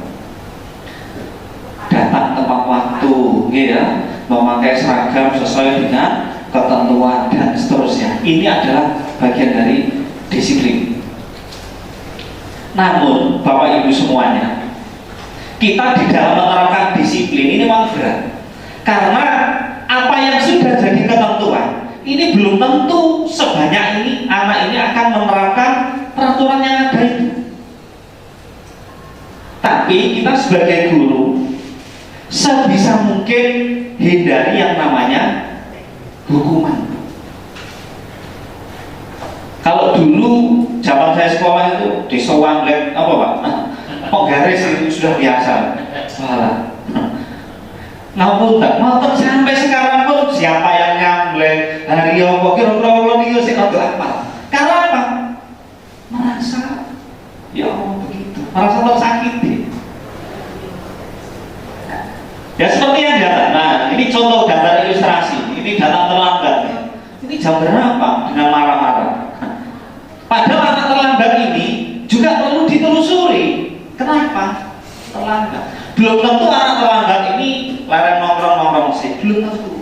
Datang tepat waktu, ya. Memakai seragam sesuai dengan ketentuan dan seterusnya. Ini adalah bagian dari disiplin. Namun Bapak Ibu semuanya, kita di dalam menerapkan disiplin ini memang berat. Karena apa yang sudah jadi ketentuan ini belum tentu sebanyak ini anak ini akan menerapkan peraturan yang ada itu. Tapi kita sebagai guru sebisa mungkin hindari yang namanya hukuman. Kalau dulu zaman saya sekolah itu disowan apa Pak? Penggaris itu sudah biasa. Salah. Ngapun tak motor sampai sekarang pun siapa yang nyamblek hari apa kira-kira kalau dia sih apa? Karena apa? Merasa ya Allah begitu, merasa tersakiti. Ya seperti yang datang. Nah ini contoh gambar ilustrasi. Ini datang terlambat. Ini jam berapa dengan marah-marah? Padahal anak terlambat ini juga perlu ditelusuri. Kenapa terlambat? Belum tentu anak terlambat ini larang nongkrong sih. Belum tentu.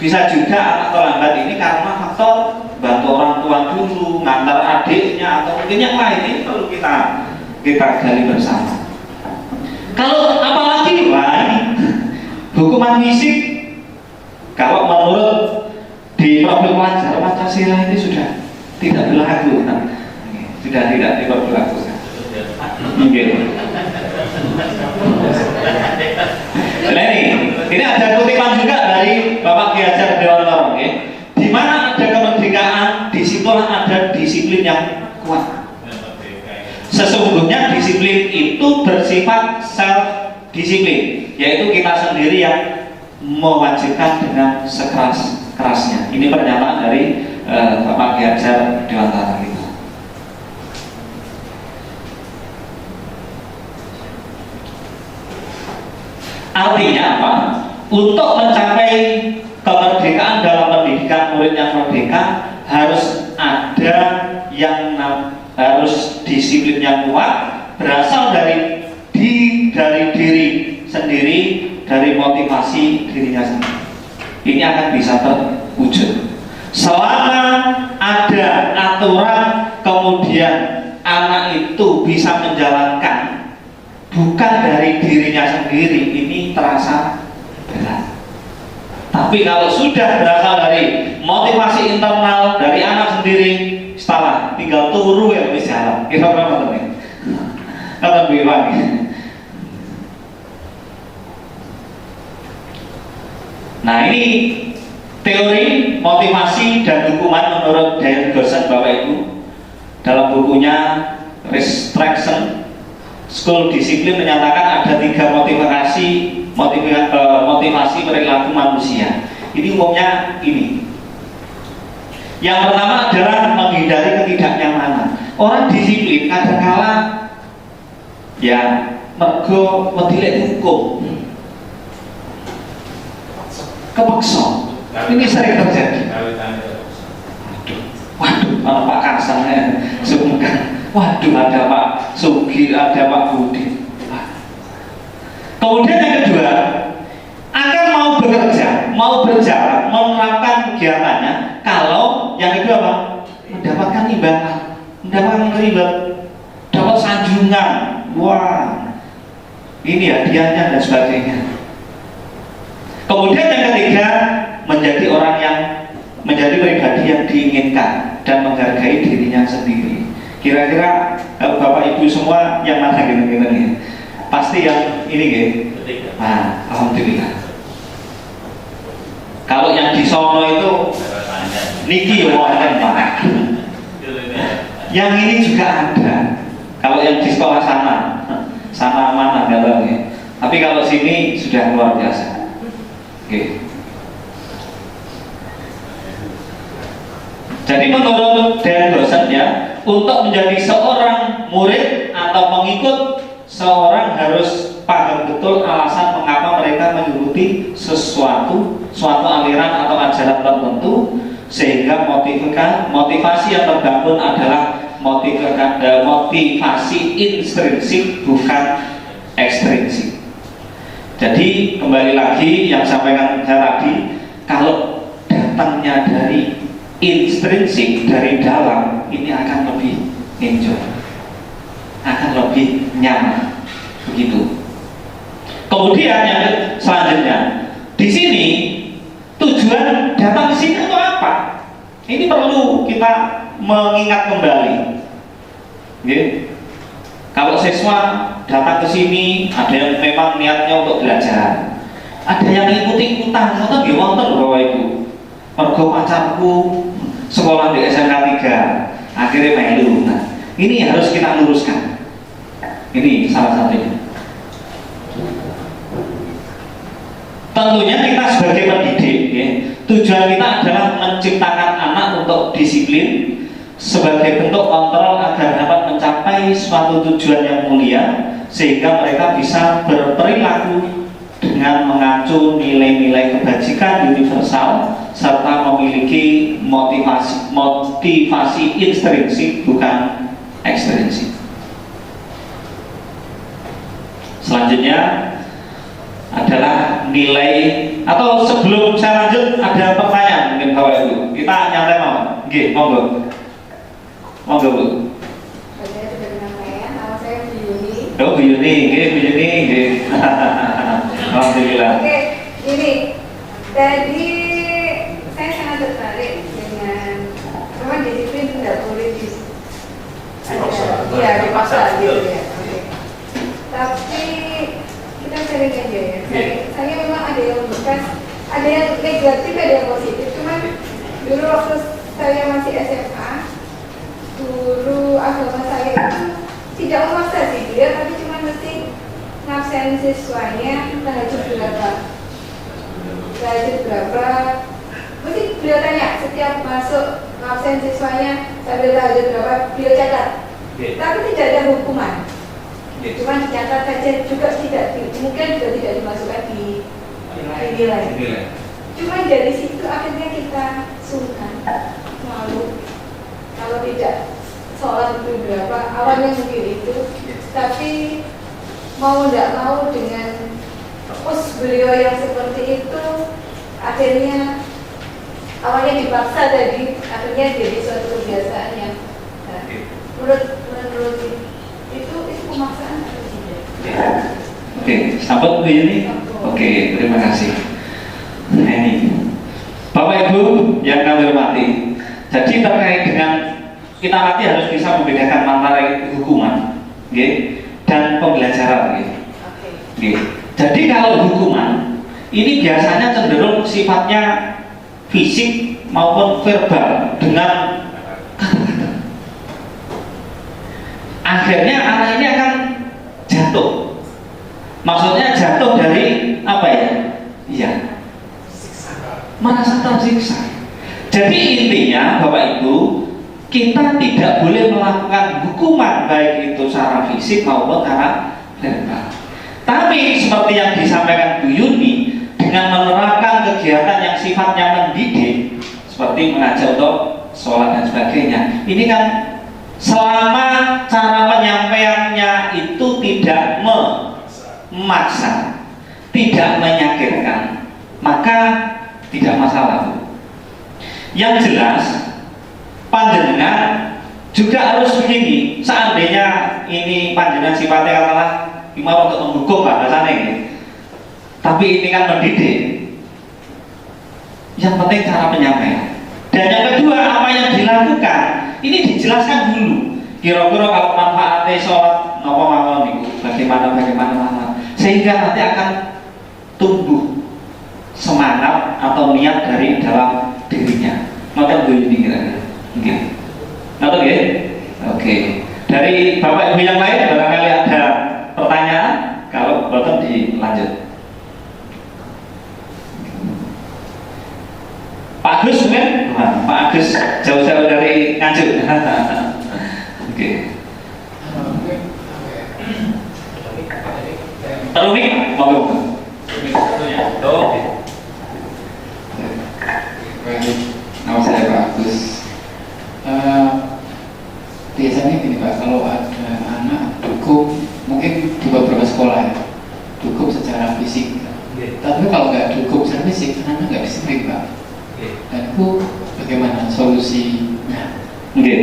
Bisa juga anak terlambat ini karena faktor bantu orang tua dulu, ngantar adiknya atau mungkin yang lain. Ini perlu kita gali bersama. Kalau apalagi lain hukuman fisik, kalau menurut di profil pelajar Pancasila ini sudah tidak berlaku, sudah tidak diberlakukan. Mungkin. Nah ini ada kutipan juga dari Bapak Ki Hajar Dewantara, di mana ada kemerdekaan, disitulah ada disiplin yang kuat. Sesungguhnya disiplin itu bersifat self disiplin, yaitu kita sendiri yang mewajibkan dengan sekeras-kerasnya. Ini pernyataan dari Bapak Ki Hajar Dewantara kita. Artinya apa? Untuk mencapai kemerdekaan dalam pendidikan murid yang merdeka harus ada yang harus disiplin yang kuat, berasal dari diri sendiri, dari motivasi dirinya sendiri. Ini akan bisa terwujud selama ada aturan, kemudian anak itu bisa menjalankan bukan dari dirinya sendiri, ini terasa berat. Tapi kalau sudah berasal dari motivasi internal dari anak sendiri, setelah tinggal turu ya bisa jalan. Kira-kira apa nih? Kata bilang. Nah ini teori motivasi dan hukuman menurut Dayan Gosen Bapak Ibu dalam bukunya Restriction School Discipline menyatakan ada 3 motivasi perilaku manusia. Ini umumnya ini. Yang pertama adalah menghindari ketidaknyamanan. Orang disiplin kadang-kala ya mergo medilek hukum. Kepeksa. Ini sering terjadi. Waduh, Pak Kasangnya semoga. Waduh, ada Pak Sugi, ada Pak Budi. Kemudian yang kedua, akan mau bekerja, mau berjalan, menerapkan kegiatannya. Kalau yang kedua apa? Mendapatkan imbalan, mendapatkan reward, dapat sanjungan. Wah, ini hadiahnya dan sebagainya. Kemudian yang ketiga, menjadi orang yang menjadi pribadi yang diinginkan dan menghargai dirinya sendiri. Kira-kira kalau Bapak Ibu semua yang mana gitu nih? Pasti yang ini gitu. Nah, alhamdulillah. Kalau yang di sono itu niki wonten Pak. Yang ini juga ada. Kalau yang di sekolah sana, sana mana galau ya. Tapi kalau sini sudah luar biasa. Oke. Jadi menurut Dan dosennya, untuk menjadi seorang murid atau pengikut, seorang harus paham betul alasan mengapa mereka mengikuti suatu aliran atau ajaran tertentu, sehingga motivasi yang terbangun adalah motivasi intrinsik, bukan ekstrinsik. Jadi kembali lagi yang sampaikan saya tadi, kalau datangnya dari intrinsik, dari dalam, ini akan lebih enjoy, akan lebih nyaman, begitu. Kemudian yang selanjutnya, di sini tujuan datang ke sini itu apa? Ini perlu kita mengingat kembali. Okay. Kalau siswa datang ke sini, ada yang memang niatnya untuk belajar, ada yang ikut-ikutan, atau gimana Bapak Ibu? Mergo pacarku sekolah di SMK 3, akhirnya melu. Nah, ini harus kita luruskan. Ini salah satunya. Tentunya kita sebagai pendidik, ya, tujuan kita adalah menciptakan anak untuk disiplin sebagai bentuk kontrol agar dapat mencapai suatu tujuan yang mulia, sehingga mereka bisa berperilaku dengan mengacu nilai-nilai kebajikan universal serta memiliki motivasi intrinsik, bukan ekstrinsik. Selanjutnya adalah nilai, atau sebelum saya lanjut ada pertanyaan mungkin Bapak Ibu. Kita nyantai mau? Nggih, monggo. Monggo Bu. Saya sudah nama saya Bu Yuni. Oh Bu Yuni, nggih Bu Yuni, nggih. Alhamdulillah. Oke, ini tadi saya sangat tertarik dengan memang disiplin tidak boleh dipaksa gitu ya. Oke. Tapi kita sering aja ya. Saya memang ada yang bekas, ada yang negatif, ada yang positif. Cuman dulu waktu saya masih SMA, guru agama saya itu tidak memaksa sih dia, tapi cuma mesti ngabsen siswanya tahajud berapa, mesti beliau tanya setiap masuk ngabsen siswanya sambil tahajud berapa, beliau catat. Tapi tidak ada hukuman, cuma dicatat saja, juga mungkin juga tidak dimasukkan di nilai. Cuma dari situ akhirnya kita sungkan, malu kalau tidak sholat itu berapa, awalnya mungkin itu, tapi mau tidak mau dengan push beliau yang seperti itu, akhirnya awalnya dipaksa tadi, akhirnya jadi suatu kebiasaan yang menurut itu pemaksaan atau tidak? Oke, sampai Bu Yuni. Oke, terima kasih. Nah ini Bapak Ibu yang kami hormati, jadi terkait dengan kita nanti harus bisa membedakan antara hukuman, dan pembelajaran, Jadi kalau hukuman ini biasanya cenderung sifatnya fisik maupun verbal dengan kata-kata. Akhirnya anak ini akan jatuh. Maksudnya jatuh dari apa ya? Iya, merasa tersiksa. Jadi intinya Bapak Ibu, kita tidak boleh melakukan hukuman baik itu secara fisik maupun secara verbal. Tapi seperti yang disampaikan Bu Yuni, dengan menerapkan kegiatan yang sifatnya mendidik, seperti mengajak untuk sholat dan sebagainya, ini kan selama cara penyampaiannya itu tidak memaksa, tidak menyakitkan, maka tidak masalah. Yang jelas panjenengan juga harus begini. Seandainya ini panjenengan sifatnya katakanlah imam untuk menghukum bahasanya ini, tapi ini kan mendidik. Yang penting cara penyampaian. Dan yang kedua, apa yang dilakukan ini dijelaskan dulu. Kira-kira kalau manfaatnya sholat nopo mawon itu bagaimana, sehingga nanti akan tumbuh semangat atau niat dari dalam dirinya. Maka Bu Yuni kira-kira. Ngerti ya? Oke. Dari Bapak Ibu yang lain barangkali ada pertanyaan Oke. Terumik, monggo. Oke. Nama saya Pak Agus. Biasanya gini Pak, kalau ada anak dukung, mungkin di beberapa sekolah ya, dukung secara fisik. Tapi kalau nggak dukung secara fisik, anak nggak disiplin Pak. Dan itu bagaimana solusinya? Oke.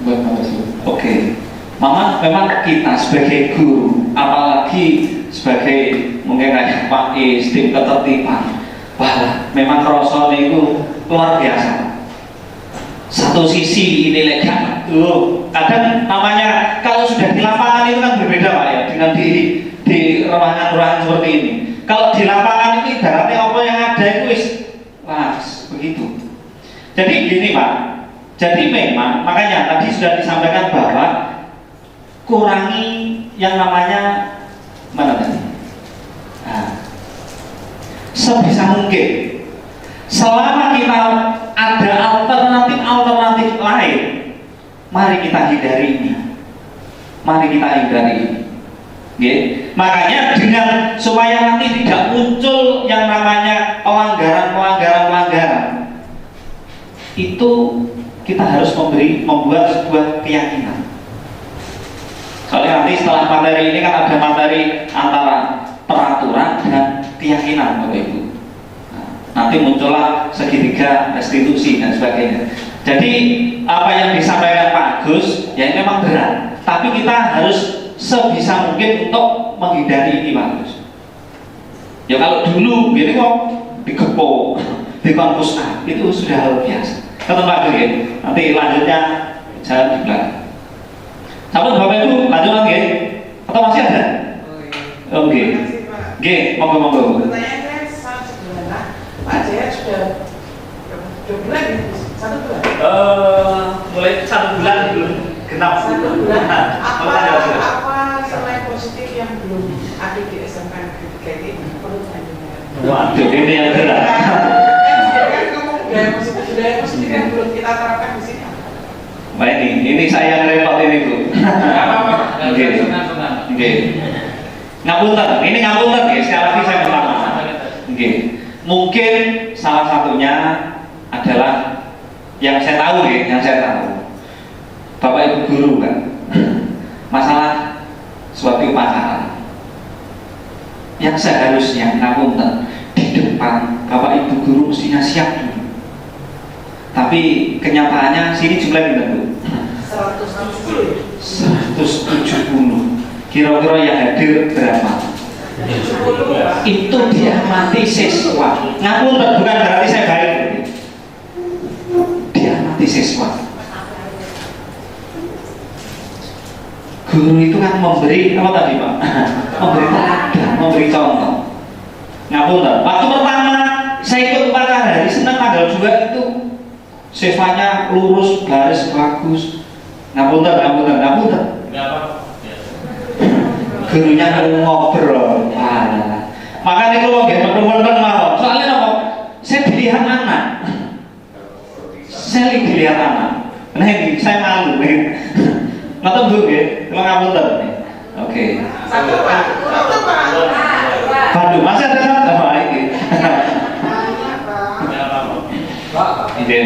Buat Bapak Su. Oke. Memang kita sebagai guru, apalagi sebagai mungkin kayak Pak Is, tim ketertiban, wah, memang rasanya itu luar biasa. Satu sisi ini legal, kadang namanya kalau sudah di lapangan itu kan berbeda Pak ya, dengan di ruangan-ruangan seperti ini. Kalau di lapangan itu ibaratnya apa yang ada itu begitu. Jadi gini Pak, jadi memang makanya tadi sudah disampaikan bahwa kurangi yang namanya mana tadi? Sebisa mungkin selama kita ada alternatif lain, mari kita hindari ini. Okay? Makanya dengan supaya nanti tidak muncul yang namanya pelanggaran, itu kita harus membuat sebuah keyakinan. Soalnya nanti setelah materi ini kan ada materi antara peraturan dan keyakinan Bapak Ibu. Nanti muncullah segitiga restitusi dan sebagainya. Jadi apa yang disampaikan Pak Agus ya ini memang berat, tapi kita harus sebisa mungkin untuk menghindari ini Pak Agus. Ya kalau dulu gini kok digepok, dikompus itu sudah hal biasa. Ketemu Pak Agus ya. Nanti lanjutnya jalan di belakang. Sahabat Bapak Ibu lanjut lagi atau masih ada? Oke. Oke, monggo. Pertanyaan saya sederhana, Pak Jaya sudah 2 bulan ya? 1 bulan? Mulai 1 bulan belum genap. 1 bulan. Apa selain positif yang belum ada di SMK kayak ini perlu ditanyakan? Waduh, ini yang berat. Kan ngomong budaya positif yang belum kita terapkan di sini. Nah ini saya yang repot ini Bu. Oke. Ngapunten, ini ngapunten ya, sekali lagi saya minta maaf. Oke. Mungkin salah satunya adalah yang saya tahu. Bapak Ibu guru kan. Masalah suatu upacara. Yang seharusnya ngapunten di depan Bapak Ibu guru mestinya siap dulu. Tapi kenyataannya sini jumlahnya berapa? 170. Kira-kira yang hadir berapa? 70. Itu diamati siswa. Ngapunten bukan berarti saya baik. Diamati siswa. Guru itu kan memberi apa tadi Pak? Memberi teladan, memberi contoh. Ngapunten. Waktu pertama saya ikut upacara hari Senin tanggal 2 itu siswanya lurus, baris, bagus. Ngapunten. Gurunya ngobrol. Makanya kalau nggak teman-teman mau, soalnya apa? Saya dilihat anak. Nah ini saya malu nih. Nonton dulu ya, kalau ngapunten. Oke. Satu Pak. Waduh, masih ada apa ini? Ide.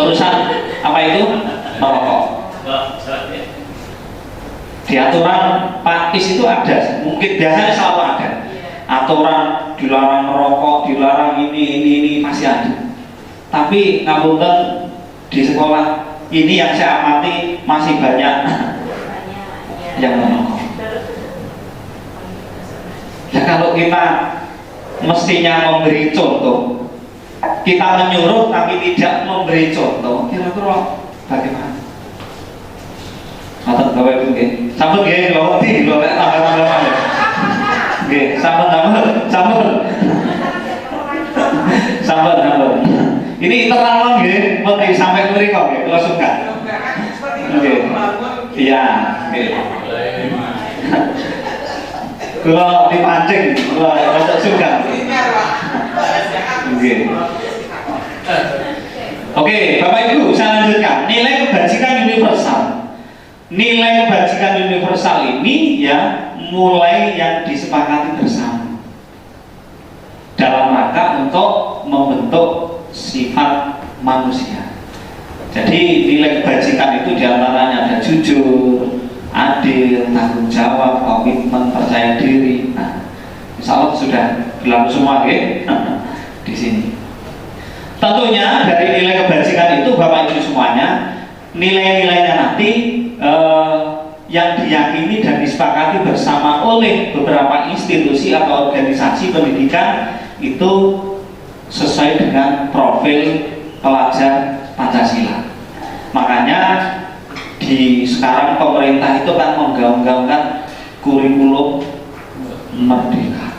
Urusan apa itu? Merokok. Di aturan Pak Is itu ada, mungkin biasanya selalu ada. Aturan dilarang merokok, dilarang ini masih ada. Tapi ngapunten di sekolah ini yang saya amati masih banyak yang merokok. Ya kalau kita mestinya memberi contoh, kita menyuruh tapi tidak memberi contoh, kira-kira bagaimana? Atau Bapak Ibu nggih. Sampun nggih lho ndi lho nek tanggal-tanggal. Nggih, sampun. Ini internal nggih, mesti sampai mriko nggih, kula suka. Nggih. Iya, nggih. Kula dipancing, kula rada suka. Nggih. Oke, Bapak Ibu, saya lanjutkan. Nilai kebajikan universal. nilai kebajikan universal ini ya mulai yang disepakati bersama dalam rangka untuk membentuk sifat manusia. Jadi nilai kebajikan itu diantaranya ada jujur, adil, tanggung jawab, komitmen, percaya diri. Nah, insya Allah sudah berlaku semua ya di sini. Tentunya dari nilai kebajikan itu Bapak Ibu semuanya, nilai-nilainya nanti yang diyakini dan disepakati bersama oleh beberapa institusi atau organisasi pendidikan itu sesuai dengan profil pelajar Pancasila. Makanya di sekarang pemerintah itu kan menggaung-gaungkan kurikulum merdeka.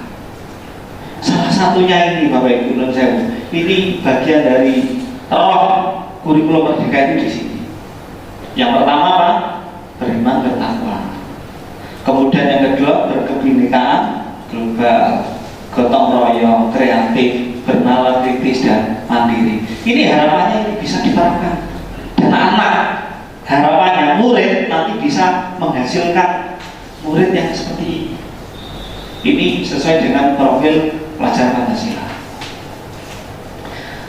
Salah satunya ini Bapak Ibu Nun Sewu, ini bagian dari roh kurikulum merdeka itu di sini. Yang pertama apa? Beriman bertakwa. Kemudian yang kedua berkebinekaan global, gotong royong, kreatif, bernalar kritis dan mandiri. Ini harapannya ini bisa diterapkan. Dan anak harapannya murid nanti bisa menghasilkan murid yang seperti ini. Ini sesuai dengan profil pelajar Pancasila.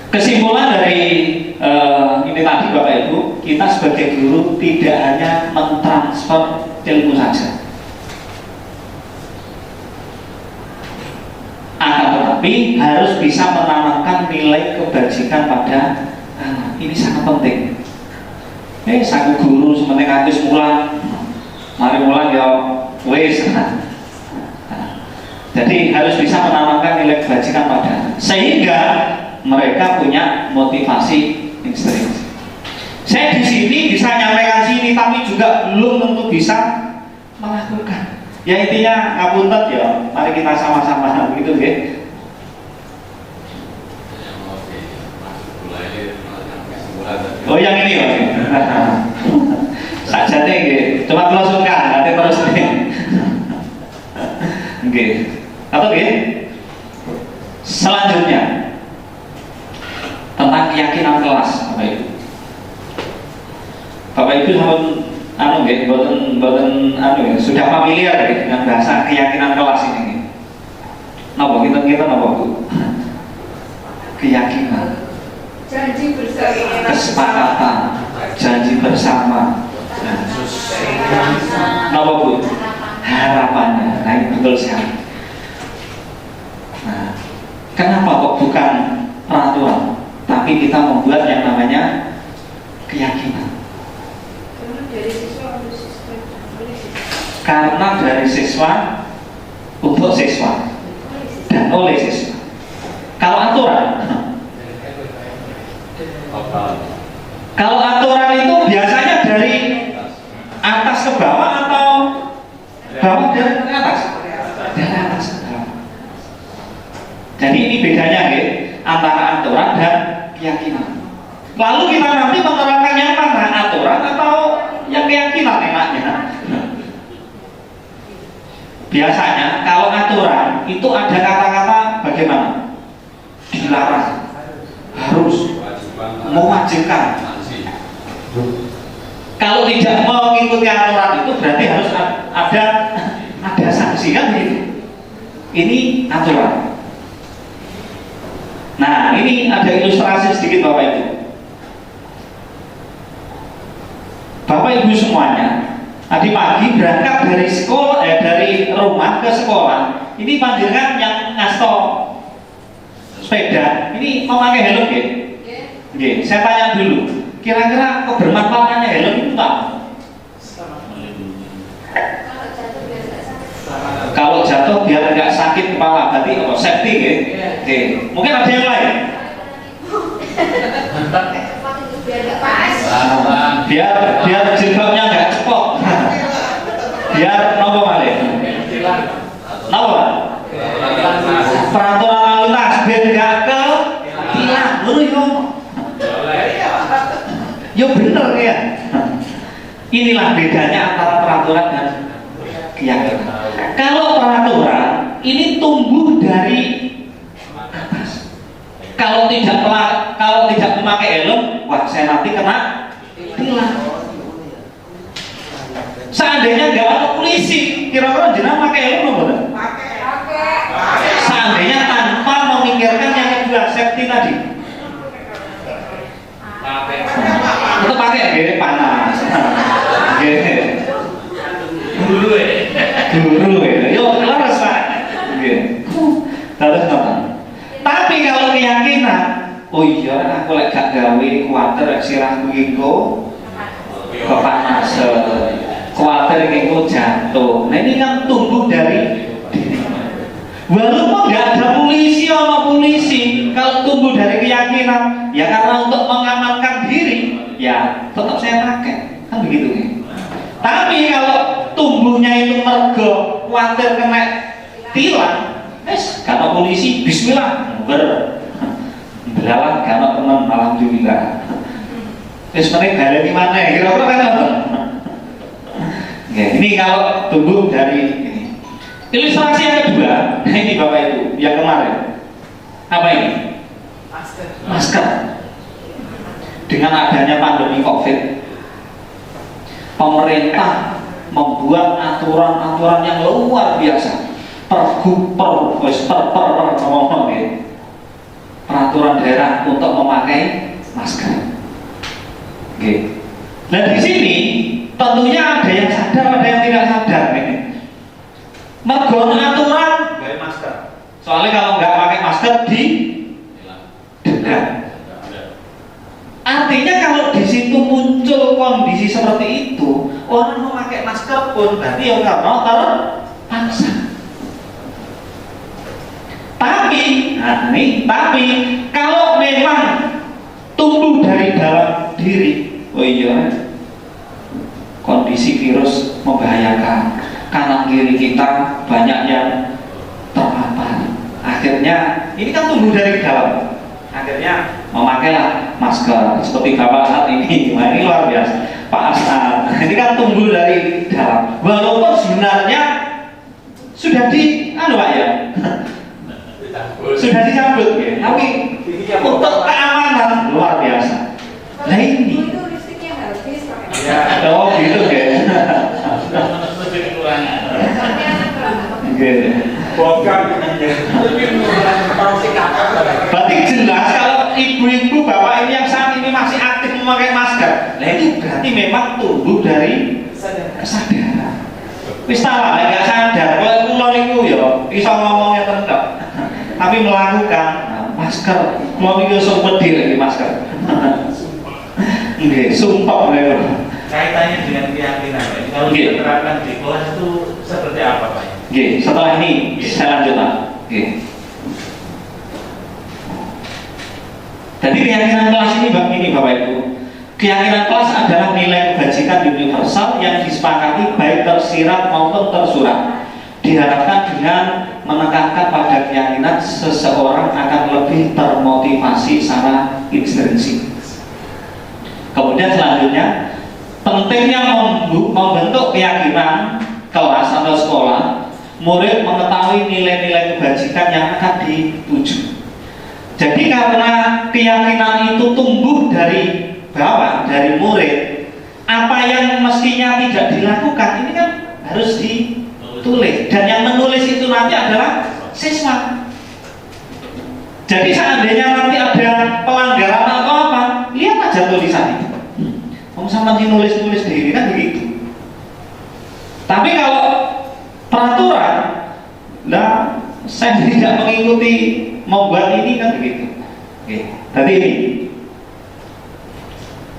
Kesimpulan dari ini tadi Bapak Ibu, kita sebagai guru tidak hanya mentransfer ilmu saja, akan tetapi harus bisa menanamkan nilai kebajikan pada anak. Ini sangat penting. Saku guru sementing habis mulang, mari mulang ya wes. Jadi harus bisa menanamkan nilai kebajikan pada anak, sehingga mereka punya motivasi intrinsik. Saya di sini bisa nyampaikan sini, tapi juga belum tentu bisa melakukan. Ya intinya ngapunten ya, mari kita sama-sama gitu ya. Oh yang ini Mas. Sajane nggih, cuma kula suka nanti terus nggih. Nggih. Atau nggih? Selanjutnya tentang keyakinan kelas, Bapak Ibu. Bapak Ibu sampun boten sudah familiar dengan bahasa keyakinan kelas ini. Napa kita napa Bu? Keyakinan, Janji bersama. kesepakatan, janji bersama. Napa Bu? Harapannya. Nah, ini betul sekali. Nah, kenapa kok bukan peraturan, tapi kita membuat yang namanya keyakinan? Karena dari siswa untuk siswa dan oleh siswa. Kalau aturan itu biasanya dari atas ke bawah atau bawah dari atas? Dari atas ke bawah. Jadi ini bedanya ya, antara aturan dan keyakinan. Lalu kita nanti menerapkan yang mana, aturan atau yang keyakinan enaknya? Biasanya kalau aturan itu ada kata-kata bagaimana? Dilarang, harus, mewajibkan. Kalau tidak mengikuti aturan itu berarti harus ada sanksi kan gitu. Ini aturan. Nah ini ada ilustrasi sedikit Bapak Ibu. Bapak Ibu semuanya, tadi pagi berangkat dari sekolah, dari rumah ke sekolah. Ini panjenengan yang ngasto sepeda, ini memakai helm ya? Oke, saya tanya dulu, kira-kira kebermanfaatannya helm itu apa? Kalau jatuh biar nggak sakit kepala, berarti apa? Safety ya? Oke, mungkin ada yang lain? Biar jilbabnya nggak cepot. Biar nopo malih. Nopo? Peraturan lalu lintas biar nggak ke tilang. Yo bener ya. Inilah bedanya antara peraturan dan keyakinan. Kalau peraturan ini tumbuh dari atas. Kalau tidak memakai helm, wah saya nanti kena tilang. seandainya nggak ada polisi, kira-kira jenengan pakai helm apa enggak? Pakai. Seandainya tanpa memikirkan yang kedua, safety tadi. Itu pakai gini panas. Gini. Guru ya. Yo laras Pak. Gini. Terus nonton. Tapi kalau keyakinan, oh iya aku lek gak gawe kuwatir sirahku iku kepanasan. Kuwatir iku jatuh. Nah ini kan tumbuh dari diri. Walaupun nggak ada polisi sama polisi, kalau tumbuh dari keyakinan, ya karena untuk mengamankan diri, ya tetap saya pakai, kan begitu nih. Tapi kalau tumbuhnya itu mergo, khawatir kena tilang, karena polisi, Bismillah, belalah karena teman, alhamdulillah. Sebenarnya balik di mana ya? Kira-kira kan apa? Ini kalau tumbuh dari ilustrasi yang kedua, ini Bapak Ibu, yang kemarin. Apa ini? Masker. Dengan adanya pandemi Covid, pemerintah membuat aturan-aturan yang luar biasa. Peraturan daerah untuk memakai masker. Oke. Nah di sini tentunya ada yang sadar, ada yang tidak sadar. Mergo aturan pakai masker. Soalnya kalau nggak pakai masker di denda. Artinya kalau di situ muncul kondisi seperti itu, orang memakai masker pun berarti ya karena terpaksa. Tapi kalau memang tumbuh dari dalam diri, oh iya, kondisi virus membahayakan. Kanan kiri kita banyak yang terpapar. Akhirnya ini kan tumbuh dari dalam. Akhirnya memakailah masker seperti Bapak saat ini. Nah, ini luar biasa. Pak Asad. Ini kan tumbuh dari dalam. Walaupun sebenarnya sudah Pak ya. Sudah dicabut ya. Tapi untuk keamanan luar biasa. Nah ini. Itu listriknya habis pakai. Oh gitu ya. Berarti jelas kalau ibu-ibu bapak ini yang saat ini masih aktif memakai masker, nah itu berarti memang tumbuh dari kesadaran. Wis salah, nggak sadar. Kalau kulon itu ya, bisa ngomongnya tentu, tapi melakukan masker. Kulon itu sumpah lagi masker. Nggih, sumpah mereka. Kaitannya dengan keyakinan, kalau kita terapkan di kelas itu seperti apa Pak? Oke, setelah ini saya lanjutkan. Oke. Jadi keyakinan kelas ini begini Bapak Ibu. Keyakinan kelas adalah nilai kebajikan universal yang disepakati baik tersirat maupun tersurat. Diharapkan dengan menekankan pada keyakinan seseorang akan lebih termotivasi secara intrinsik. Kemudian selanjutnya, pentingnya membentuk keyakinan kelas atau sekolah, murid mengetahui nilai-nilai kebajikan yang akan dituju. Jadi karena keyakinan itu tumbuh dari bawah, dari murid, apa yang mestinya tidak dilakukan ini kan harus ditulis, dan yang menulis itu nanti adalah siswa. Jadi seandainya nanti ada pelanggaran atau apa, lihat aja tulisan itu. Sama nulis-nulis diri kan begitu. Tapi kalau peraturan, lah saya tidak mengikuti membuat ini kan begitu. Oke. Tadi ini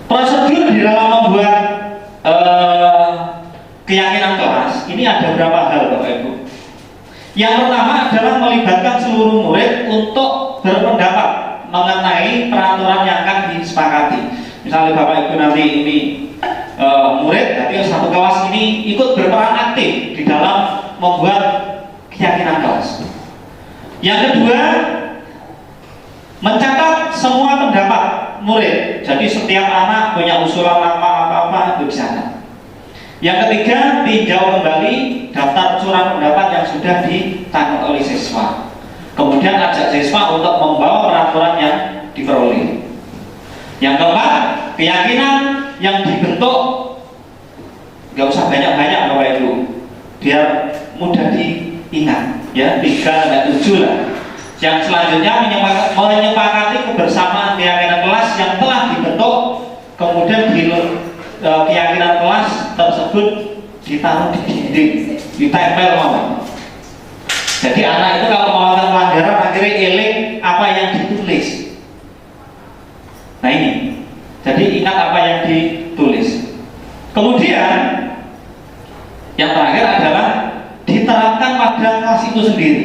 prosedur di dalam membuat keyakinan kelas ini ada beberapa hal Bapak Ibu. Yang pertama adalah melibatkan seluruh murid untuk berpendapat mengenai peraturan yang akan disepakati. Misalnya Bapak Ibu nanti ini murid, nanti satu kelas ini ikut berperan aktif di dalam membuat keyakinan kelas. Yang kedua, mencatat semua pendapat murid. Jadi setiap anak punya usulan apa-apa itu dicatat. Yang ketiga, tinjau kembali daftar surat pendapat yang sudah ditangkap oleh siswa. Kemudian ajak siswa untuk membawa peraturan yang diperoleh. Yang keempat, keyakinan yang dibentuk nggak usah banyak-banyak Bapak biar mudah diingat ya, 3 dan 7 lah. Yang selanjutnya menyepakati kebersamaan keyakinan kelas yang telah dibentuk, kemudian keyakinan kelas tersebut ditaruh di dinding, ditempel mau. Jadi anak itu kalau melakukan pelanggaran akhirnya eling apa yang ditulis. Nah ini, jadi ingat apa yang ditulis. Kemudian yang terakhir adalah diterapkan pada kelas itu sendiri.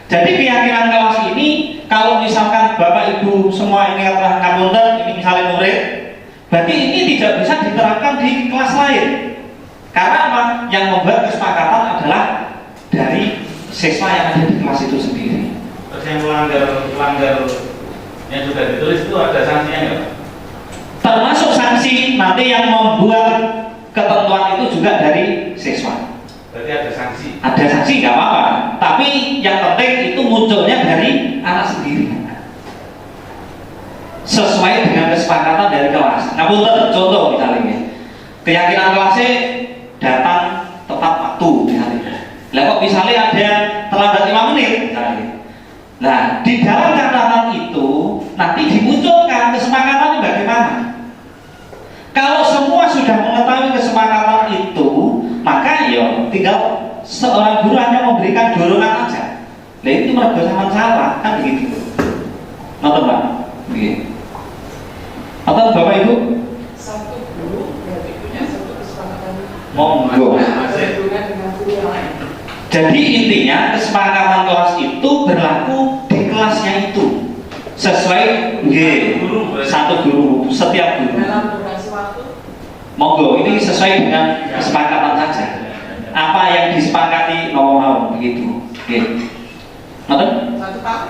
Jadi keyakinan kelas ini, kalau misalkan Bapak Ibu semua ini adalah ngapunten, ini misalnya murid, berarti ini tidak bisa diterapkan di kelas lain. Karena apa? Yang membuat kesepakatan adalah dari siswa yang ada di kelas itu sendiri. Terus yang melanggar yang sudah ditulis itu ada sanksinya nggak? Termasuk sanksi nanti yang membuat ketentuan itu juga dari siswa. Berarti ada sanksi. Ada sanksi nggak apa-apa, tapi yang penting itu munculnya dari anak sendiri, sesuai dengan kesepakatan dari kelas. Nah, contoh misalnya, keyakinan kelasnya datang tepat waktu misalnya. Lah kok misalnya ada terlambat 5 menit misalnya. Nah, di dalam catatan itu nanti dimunculkan kesepakatannya bagaimana. Kalau semua sudah mengetahui kesepakatan itu, maka ya tinggal seorang guru hanya memberikan dorongan aja. Nah itu mergo sampean salah, kan begitu. Nonton Pak? Begitu. Atau Bapak Ibu? Satu guru berarti punya satu kesepakatan. Monggo. Hubungan dengan guru yang lain. Jadi intinya kesepakatan kelas itu berlaku di kelasnya itu sesuai satu guru setiap guru. Dalam durasi waktu. Monggo, ini sesuai dengan kesepakatan saja. Apa yang disepakati mau begitu. Oke. Nonton? 1 tahun.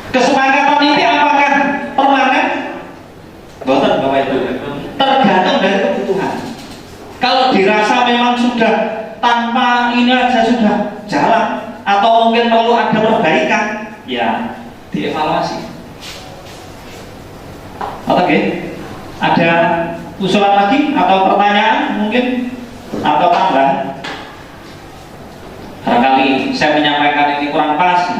Kesepakatan ini apakah permanen? Boten Bapak Ibu. Tergantung dari kebutuhan. Kalau dirasa memang sudah tanpa ini aja sudah jalan atau mungkin perlu ada perbaikan, ya dievaluasi. Oke. Ada usulan lagi atau pertanyaan mungkin atau tambah? Barangkali saya menyampaikan ini kurang pas.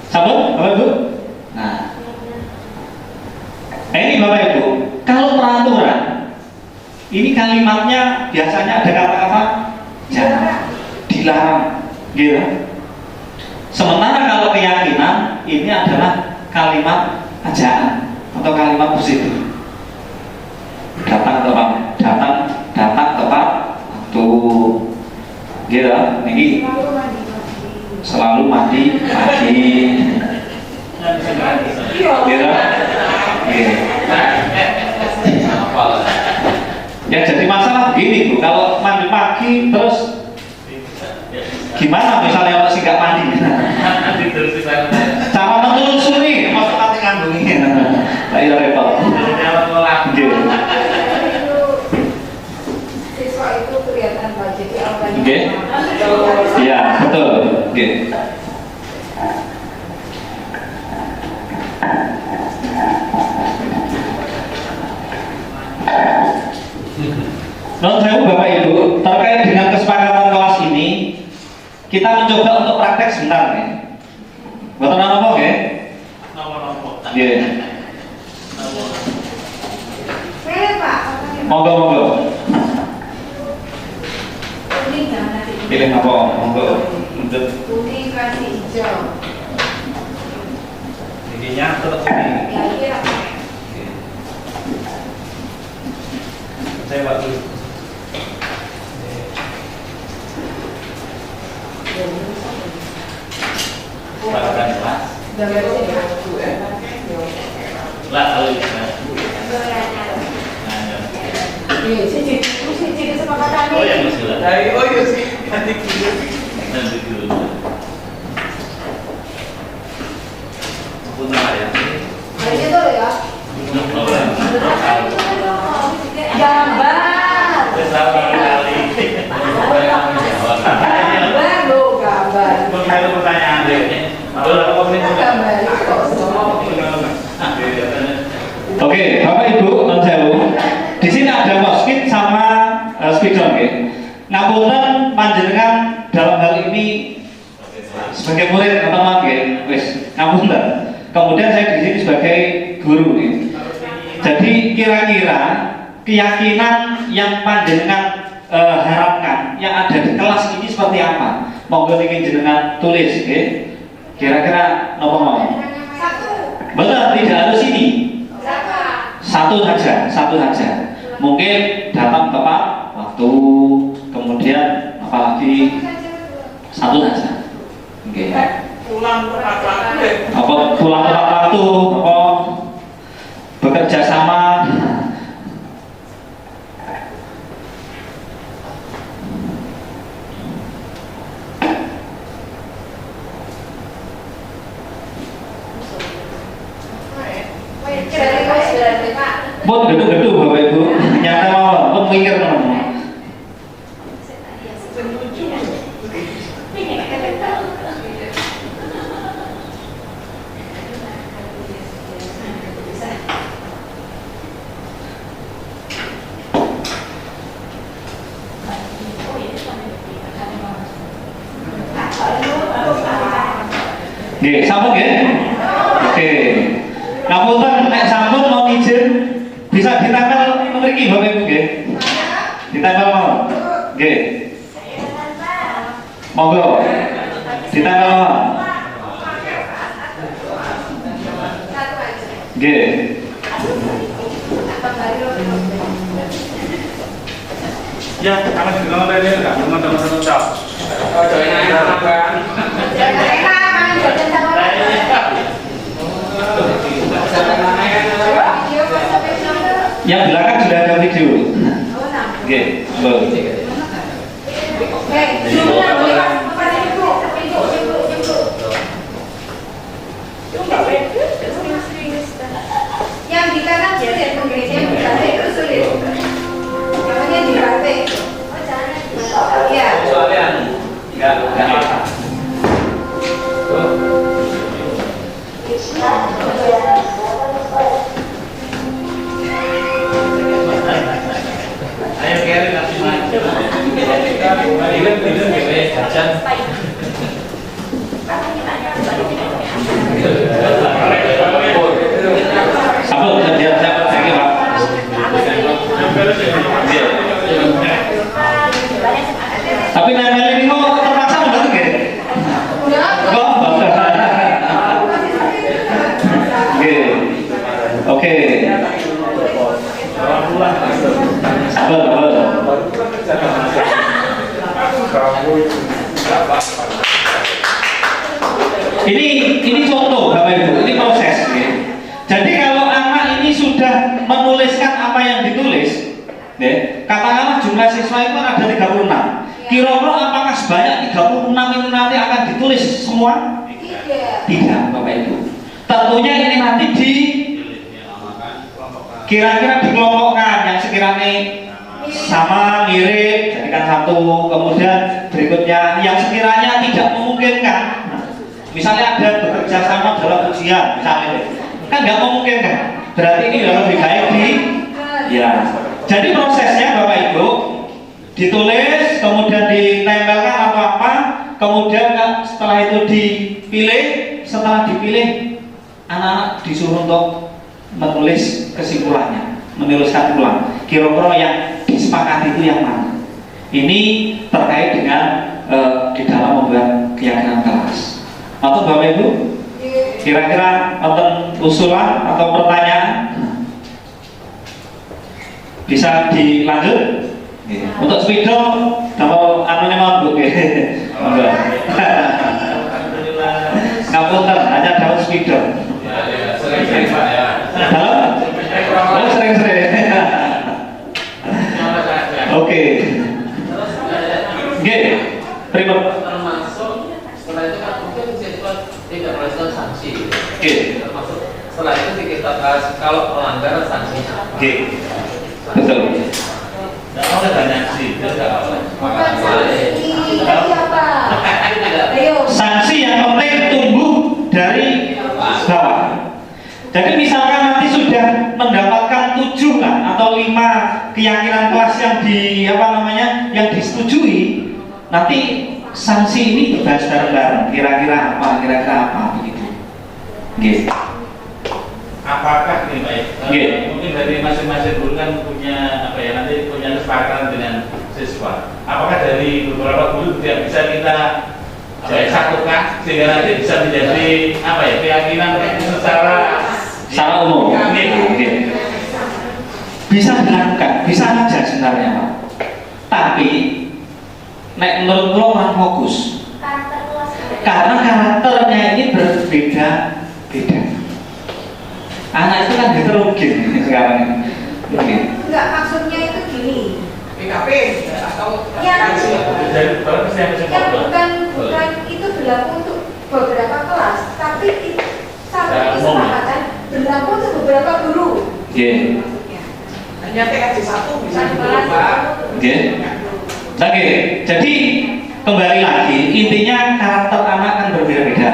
Sabun, Bapak Ibu? Nah, ini Bapak Ibu, kalau peraturan ini kalimatnya biasanya ada kata-kata jangan, dilarang, gitu. Sementara kalau keyakinan ini adalah kalimat ajaan atau kalimat positif. Datang tepat waktu, gitu. Ini selalu mandi pagi, gitu. Ya jadi masalah begini Bu, kalau mandi pagi terus gimana misalnya orang sih nggak mandi? Cara menelusuri maksud nanti kandungnya, ayo repot. Siswa itu kelihatan budget yang banyak. Oke. Iya betul. Oke. Non sewu Bapak Ibu, terkait dengan kesepakatan kelas ini, kita mencoba untuk praktek sebentar nih. Buat apa ya? Iya. Pilih Pak. Monggo. Kuning jangan nanti. Pilih apa? Monggo. Untuk Kuning kasih hijau. Ininya tetap ini. Ya kira. Saya waktu Bahkan kelas. Lah kalau Siji kesepakatan oh yang ini. masih lah. Dari sih ganti guru. Nanti dulu. Punten ya. Hari itu ya. Gambar. Bersama kali. Gambar lo gambar. Ada pertanyaan deh. Gambar kok semua. Oke, Bapak Ibu, non sewu. Di sini ada moskit sama panjenengan dalam hal ini sebagai murid atau mangke, wis ngapunten. Kemudian saya di sini sebagai guru nih. Jadi kira-kira keyakinan yang panjenengan harapkan yang ada di kelas ini seperti apa? Monggo niki jenengan tulis, nggih. Kira-kira napa mawon? Benar, tidak harus ini. Satu saja. Mungkin datang tepat waktu, kemudian apalagi satu saja. Oke. Pulang tepat waktu. Apa pulang tepat waktu? Apa bekerja sama? Pun gedung-gedung Bapak Ibu, nyata mawon, pun mikir teman-teman. Nggih, sampun nggih? Oke. Ngapunten nek sampun mau izin bisa ditempel mriki Bapak Ibu nggih. Ditempel mawon. Nggih. Monggo. Ditempel mawon. Nggih. Ya, karena di dalam ini enggak teman-teman ucap. Doain aja kan. Yang belakang sudah ada video. Oke, boleh. Yang di kanan sulit, penggirinya di itu sulit. Namanya di kafe. Iya. Soalnya enggak apa. Ayo kiri kasih maju. Bilang gue jajan. Sampun siap lagi Pak. Tapi nempel ini kok terpaksa betul nggih? Kok? Nggih. Oke. Sabar. Ini contoh Bapak Ibu, ini proses. Jadi kalau anak ini sudah menuliskan apa yang ditulis, katakanlah jumlah siswa itu ada 36. Kira-kira apakah sebanyak 36 ini nanti akan ditulis semua? Tidak Bapak Ibu. Tentunya ini nanti kira-kira dikelompokkan yang sekiranya sama, mirip, jadikan satu. Kemudian berikutnya yang sekiranya tidak memungkinkan, misalnya ada bekerja sama dalam ujian, misalnya kan nggak memungkinkan, berarti ini lebih baik ya. Jadi prosesnya Bapak Ibu ditulis, kemudian ditempelkan apa-apa, kemudian setelah itu dipilih. Setelah dipilih, anak-anak disuruh untuk menulis kesimpulannya, menuliskan ulang kira-kira yang disepakati itu yang mana. Ini terkait dengan di dalam membuat keyakinan kelas. Atau Bapak Ibu, kira-kira ada usulan atau pertanyaan? Bisa dilanjut? Untuk spidol, kalau anunya mau Bu, ngapunten, hanya daun spidol. Sering-sering Pak ya. Oh, sering-sering. Oke. Oke, prima. Termasuk setelah itu kan mungkin siswa tidak melakukan sanksi. Oke. Termasuk setelah itu kita bahas kalau pelanggaran sanksinya. Oke. Betul. Enggak mau ada sanksi, enggak apa. Sanksi yang penting tumbuh dari bawah. Jadi misalkan nanti sudah mendapatkan 7 lah atau 5 keyakinan kelas yang yang disetujui, nanti sanksi ini dibahas bareng-bareng. Kira-kira apa begitu. Nggih. Apakah nih Pak? Nggih. Mungkin dari masing-masing guru kan punya nanti punya kesepakatan dengan siswa. Apakah dari beberapa guru tidak bisa kita satukan sehingga nanti bisa menjadi keyakinan secara umum. Nggih. Bisa dilakukan, bisa aja sebenarnya Pak. Tapi nek menurut lo orang fokus karena karakternya ini berbeda-beda. Anak itu kan heterogen sekarang ini. Enggak, maksudnya itu gini. PKP atau Yang bukan bukan itu berlaku untuk beberapa kelas, tapi satu kesepakatan berlaku untuk beberapa guru. Nggih. hanya TKJ 1 bisa diubah. Nggih. Oke, jadi kembali lagi intinya karakter anak kan berbeda-beda.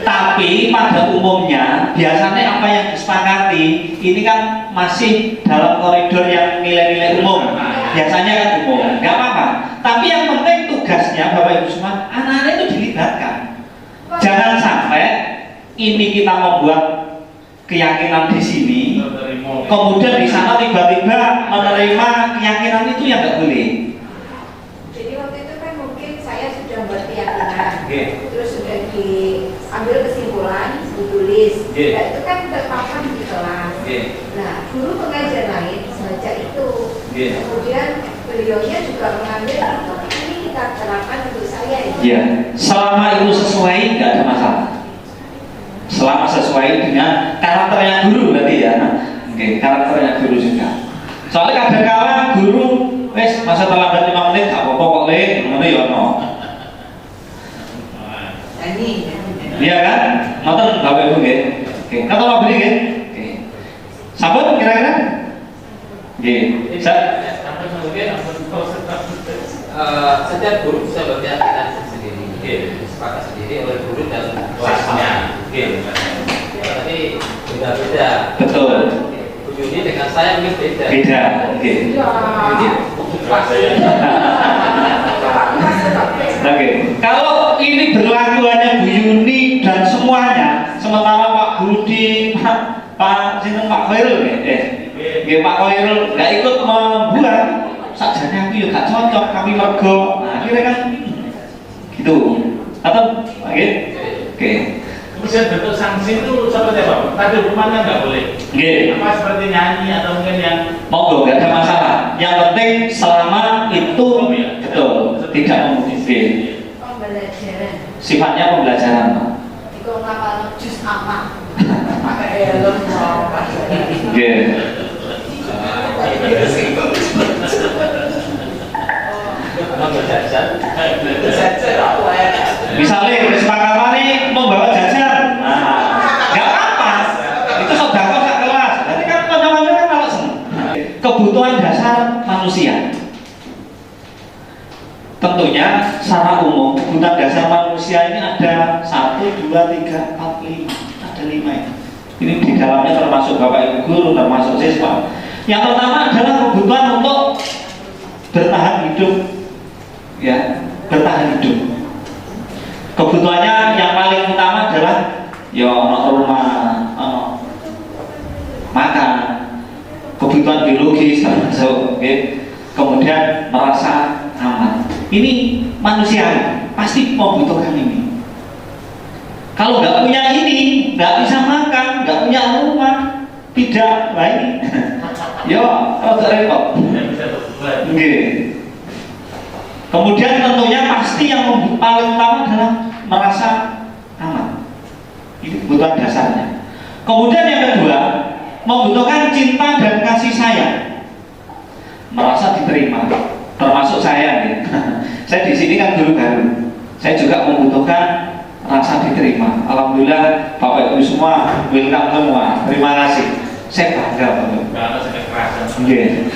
Tapi pada umumnya biasanya apa yang disepakati ini kan masih dalam koridor yang nilai-nilai umum. Biasanya kan umum, nggak apa-apa. Tapi yang penting tugasnya Bapak Ibu semua, anak-anak itu dilibatkan. Jangan sampai ini kita membuat keyakinan di sini, kemudian di sana tiba-tiba menerima keyakinan itu yang nggak boleh. Jadi waktu itu kan mungkin saya sudah buat keyakinan, terus sudah diambil kesimpulan, ditulis. Nah, itu kan terpampang di kelas. Nah, guru pengajar lain baca itu. Kemudian beliaunya juga mengambil itu, ini kita terapkan untuk saya. Ya, selama itu sesuai nggak ada masalah. Selama sesuai dengan karakternya guru berarti ya. Oke, karakternya guru juga. Soalnya kadang-kala guru wes masa terlambat 5 menit gak apa-apa kok le, ngono ya ono. Iya kan? Ngoten Bapak Ibu nggih. Oke, kata Pak Beli nggih. Oke. Sampun kira-kira? Nggih. Setiap guru bisa berkeyakinan sendiri, sepakat sendiri oleh guru dan kelasnya. Tapi beda-beda. Betul. Bu Yuni dengan saya mungkin beda. Beda. Oke. Oke. Kalau ini berlaku hanya Bu Yuni dan semuanya, sementara Pak Budi, Pak Khairul nggih Pak Khairul nggak ikut membuat, sajane aku ya gak cocok kami mergo. Nah, akhirnya kan gitu. Atau oke. Oke. Kemudian bentuk sanksi itu seperti apa? Tadi hukumannya nggak boleh. Nggih. Apa seperti nyanyi atau mungkin yang monggo nggak ada masalah. Yang penting selama itu betul tidak memudahkan. Pembelajaran. Sifatnya pembelajaran. Itu ngapal jus apa? Pakai helm mau Nggih. Misalnya kesepakatan ini membawa jajan, nggak apa-apa. Itu sedekah sak kelas. Jadi kan kanca-kanca kan kalau seneng. Kebutuhan dasar manusia. Tentunya secara umum kebutuhan dasar manusia ini ada 1, 2, 3, 4, 5, ada 5 ini. Ini di dalamnya termasuk Bapak Ibu guru, termasuk siswa. Yang pertama adalah kebutuhan untuk bertahan hidup, ya, bertahan hidup. Kebutuhannya yang paling utama adalah ya ono rumah, ono makan, kebutuhan biologis termasuk, okay. Kemudian merasa aman. Ini manusia pasti membutuhkan ini. Kalau nggak punya ini, nggak bisa makan, nggak punya rumah, tidak baik. Yo, rada repot. Okay. Kemudian tentunya pasti yang paling utama adalah merasa aman. Ini kebutuhan dasarnya. Kemudian yang kedua, membutuhkan cinta dan kasih sayang. Merasa diterima, termasuk saya nih. Saya di sini kan guru baru. Saya juga membutuhkan rasa diterima. Alhamdulillah Bapak Ibu semua welcome semua. Terima kasih. Saya bangga banget. Okay.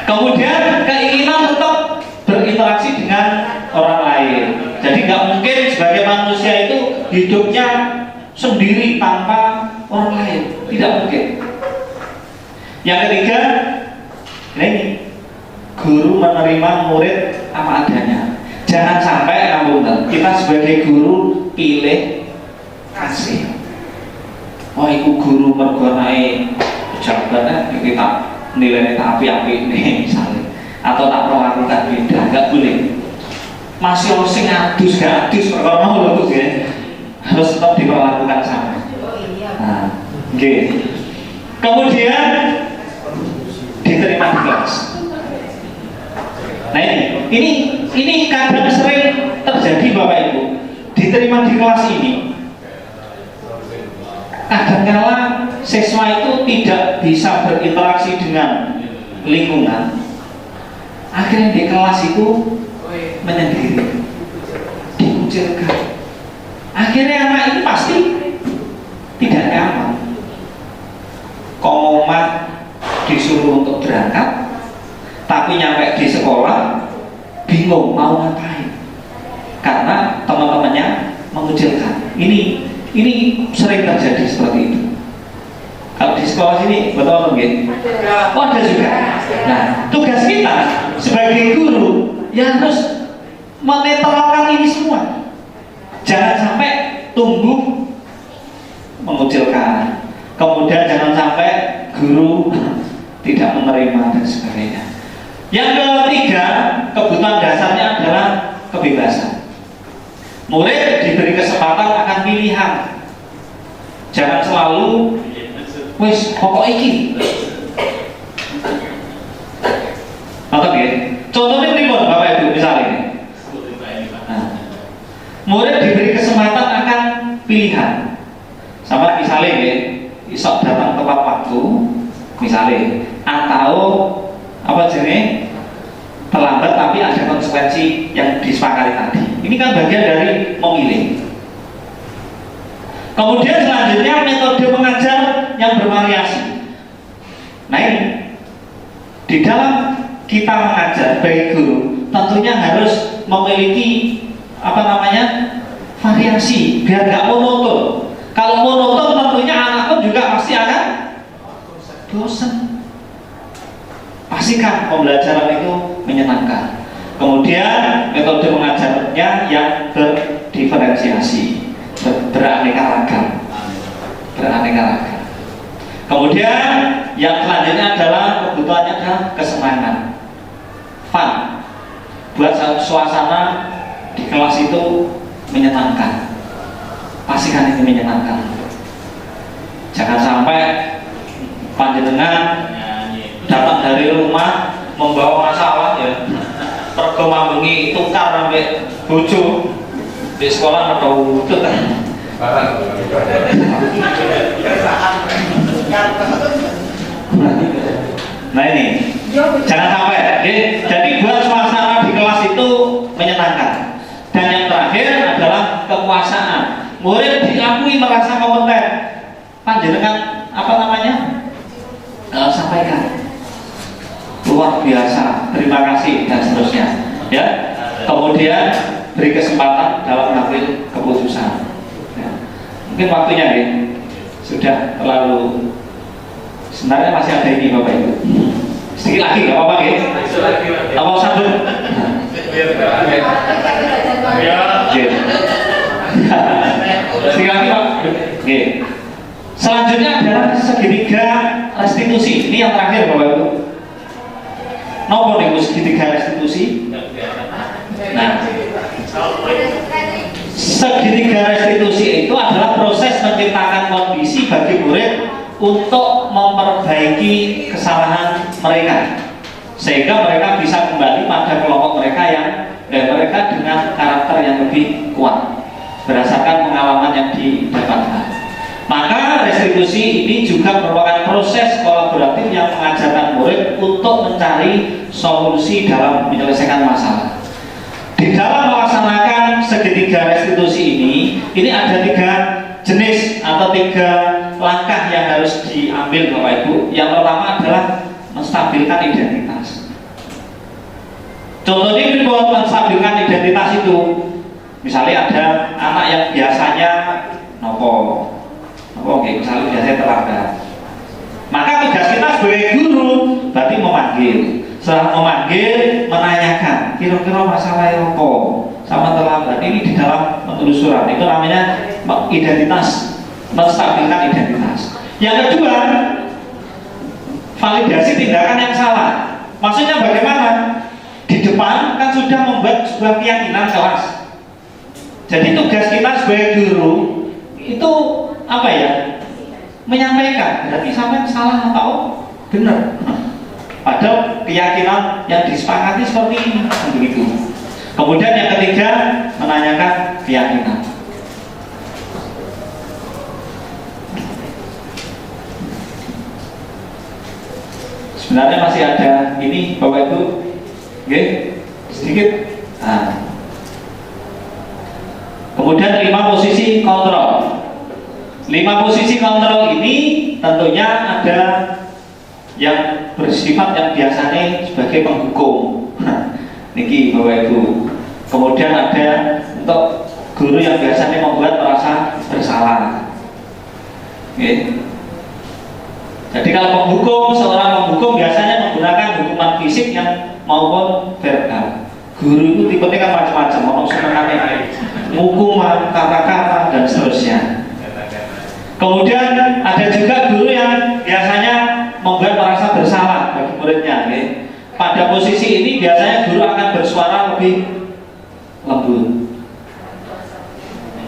Kemudian keinginan tetap berinteraksi dengan orang lain. Jadi nggak mungkin sebagai manusia itu hidupnya sendiri tanpa orang lain. Tidak mungkin. Yang ketiga, ini guru menerima murid apa adanya. Jangan sampai kita sebagai guru pilih kasih. Oh, iku guru mergo naik pejabatnya kita nilainya tak api-api nih misalnya, atau tak perlakukan beda, nggak boleh. Masih harus ngadus, gak adus kalau mau loh ya, harus tetap diperlakukan sama. Nah, okay. Kemudian diterima di kelas. Nah ini kadang sering terjadi Bapak Ibu, diterima di kelas ini. Kadang-kala siswa itu tidak bisa berinteraksi dengan lingkungan. Akhirnya di kelas itu menyendiri, dikucilkan. Akhirnya anak ini pasti tidak nyaman. Komat disuruh untuk berangkat, tapi nyampe di sekolah bingung mau ngapain karena teman-temannya mengucilkan. Ini sering terjadi seperti itu. Kalau di sekolah sini betul nggih? Oh, ada juga. Nah, tugas kita sebagai guru yang harus menetralkan ini semua. Jangan sampai tumbuh mengucilkan. Kemudian jangan sampai guru tidak menerima dan sebagainya. Yang ketiga, kebutuhan dasarnya adalah kebebasan. Murid diberi kesempatan akan pilihan. Jangan selalu wis pokok iki. Nonton ya. Contohnya pripun Bapak Ibu misalnya. Nah, murid diberi kesempatan akan pilihan. Sama misalnya ya, isok datang tepat waktu misalnya, atau apa jenis terlambat tapi ada konsekuensi yang disepakati tadi. Ini kan bagian dari memilih. Kemudian selanjutnya metode mengajar yang bervariasi. Nah ini di dalam kita mengajar baik guru tentunya harus memiliki variasi biar nggak monoton. Kalau monoton tentunya anak pun juga pasti akan bosan. Pastikan pembelajaran itu menyenangkan. Kemudian metode mengajarnya yang berdiferensiasi, beraneka ragam. Kemudian yang selanjutnya adalah kebutuhannya adalah kesenangan, fun, buat suasana di kelas itu menyenangkan. Pastikan ini menyenangkan. Jangan sampai panjenengan datang dari rumah membawa masalah ya, pergo mambengi tukar sampai bojo di sekolah atau utut. Nah ini jangan sampai jadi buat suasana di kelas itu menyenangkan. Dan yang terakhir adalah kekuasaan. Murid diakui merasa kompeten. Panjenengan sampaikan luar biasa, terima kasih dan seterusnya ya. Kemudian beri kesempatan dalam mengambil keputusan ya. Mungkin waktunya ya sudah terlalu, sebenarnya masih ada ini Bapak Ibu, sedikit lagi nggak apa-apa ya, apa sambut sedikit lagi Pak. Selanjutnya adalah segitiga restitusi. Ini yang terakhir Bapak Ibu. Nopo niku segitiga restitusi? Nah, segitiga restitusi itu adalah proses menciptakan kondisi bagi murid untuk memperbaiki kesalahan mereka, sehingga mereka bisa kembali pada kelompok mereka mereka dengan karakter yang lebih kuat berdasarkan pengalaman yang didapatkan. Maka restitusi ini juga merupakan proses kolaboratif yang mengajarkan murid untuk mencari solusi dalam menyelesaikan masalah. Di dalam melaksanakan segitiga restitusi ini ada 3 jenis atau 3 langkah yang harus diambil Bapak Ibu. Yang pertama adalah menstabilkan identitas. Contohnya buat menstabilkan identitas itu, misalnya ada anak yang biasanya misalnya biasanya terlambat. Maka tugas kita sebagai guru berarti memanggil. Setelah memanggil, menanyakan kira-kira masalah apa sama terlambat ini di dalam penelusuran. Itu namanya identitas, menstabilkan identitas. Yang kedua, validasi tindakan yang salah. Maksudnya bagaimana? Di depan kan sudah membuat sebuah keyakinan kelas. Jadi tugas kita sebagai guru itu apa ya? Menyampaikan. Berarti sampai salah atau benar. Padahal keyakinan yang disepakati seperti ini, begitu. Kemudian yang ketiga, menanyakan keyakinan. Sebenarnya masih ada ini Bapak Ibu, oke, sedikit. Nah. Kemudian 5 posisi kontrol. 5 posisi kontrol ini tentunya ada yang bersifat yang biasanya sebagai penghukum. Niki Bapak Ibu. Kemudian ada untuk guru yang biasanya membuat merasa bersalah. Oke. Jadi kalau penghukum, seorang penghukum biasanya menggunakan hukuman fisik yang maupun verbal. Guru itu tipenya kan macam-macam, mau sebenarnya hukuman, kata-kata dan seterusnya. Kemudian ada juga guru yang biasanya membuat merasa bersalah bagi muridnya. Okay. Pada posisi ini biasanya guru akan bersuara lebih lembut.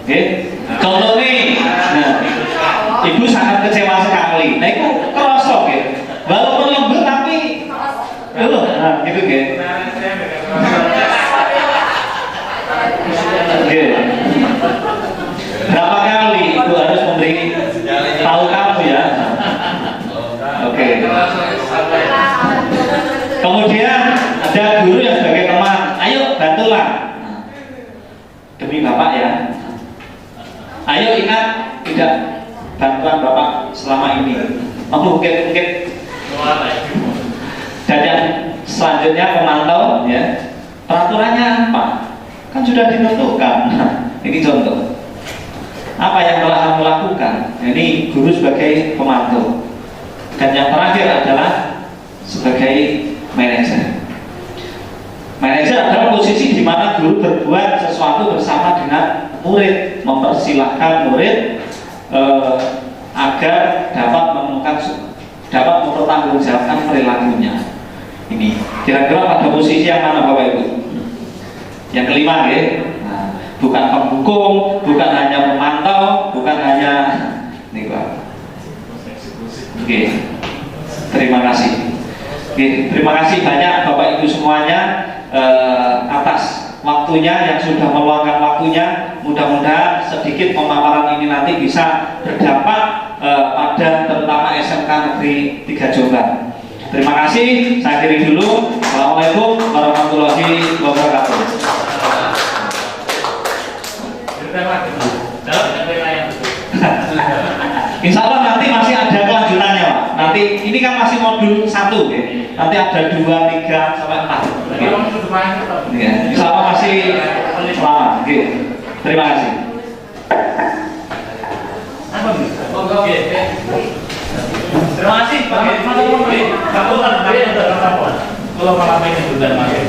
Okay. Contoh nih, nah, ibu sangat kecewa sekali. Nah itu kerosok ya. Walaupun lembut tapi, nah gitu ya. Okay. Berapa kali ibu harus memberi tahu kamu ya? Oke. Kemudian ada guru yang sebagai teman, ayo bantulah. Demi Bapak ya. Ayo ingat tidak bantuan Bapak selama ini. Mungkin. Dan yang selanjutnya pemantau ya. Peraturannya apa? Kan sudah ditentukan. Ini contoh. Apa yang telah kamu lakukan? Ini guru sebagai pemantau. Dan yang terakhir adalah sebagai manajer. Manajer adalah posisi di mana guru berbuat sesuatu bersama dengan murid, mempersilahkan murid agar dapat mempertanggungjawabkan perilakunya. Ini kira-kira pada posisi yang mana Bapak Ibu? Yang kelima ya. Nah, bukan penghukum, bukan hanya memantau, bukan hanya ini Pak. Oke. Terima kasih. Oke, terima kasih banyak Bapak Ibu semuanya atas waktunya yang sudah meluangkan waktunya. Mudah-mudahan sedikit pemaparan ini nanti bisa berdampak pada terutama SMK Negeri 3 Jombang. Terima kasih. Saya akhiri dulu. Assalamualaikum warahmatullahi wabarakatuh. Insya Allah nanti masih ada kelanjutannya Pak. Nanti ini kan masih modul 1 ya. Nanti ada 2, 3 sampai 4. Ya. Insya Allah masih lama. Terima kasih. Terima kasih Pak. Kalau malam ini sudah masuk.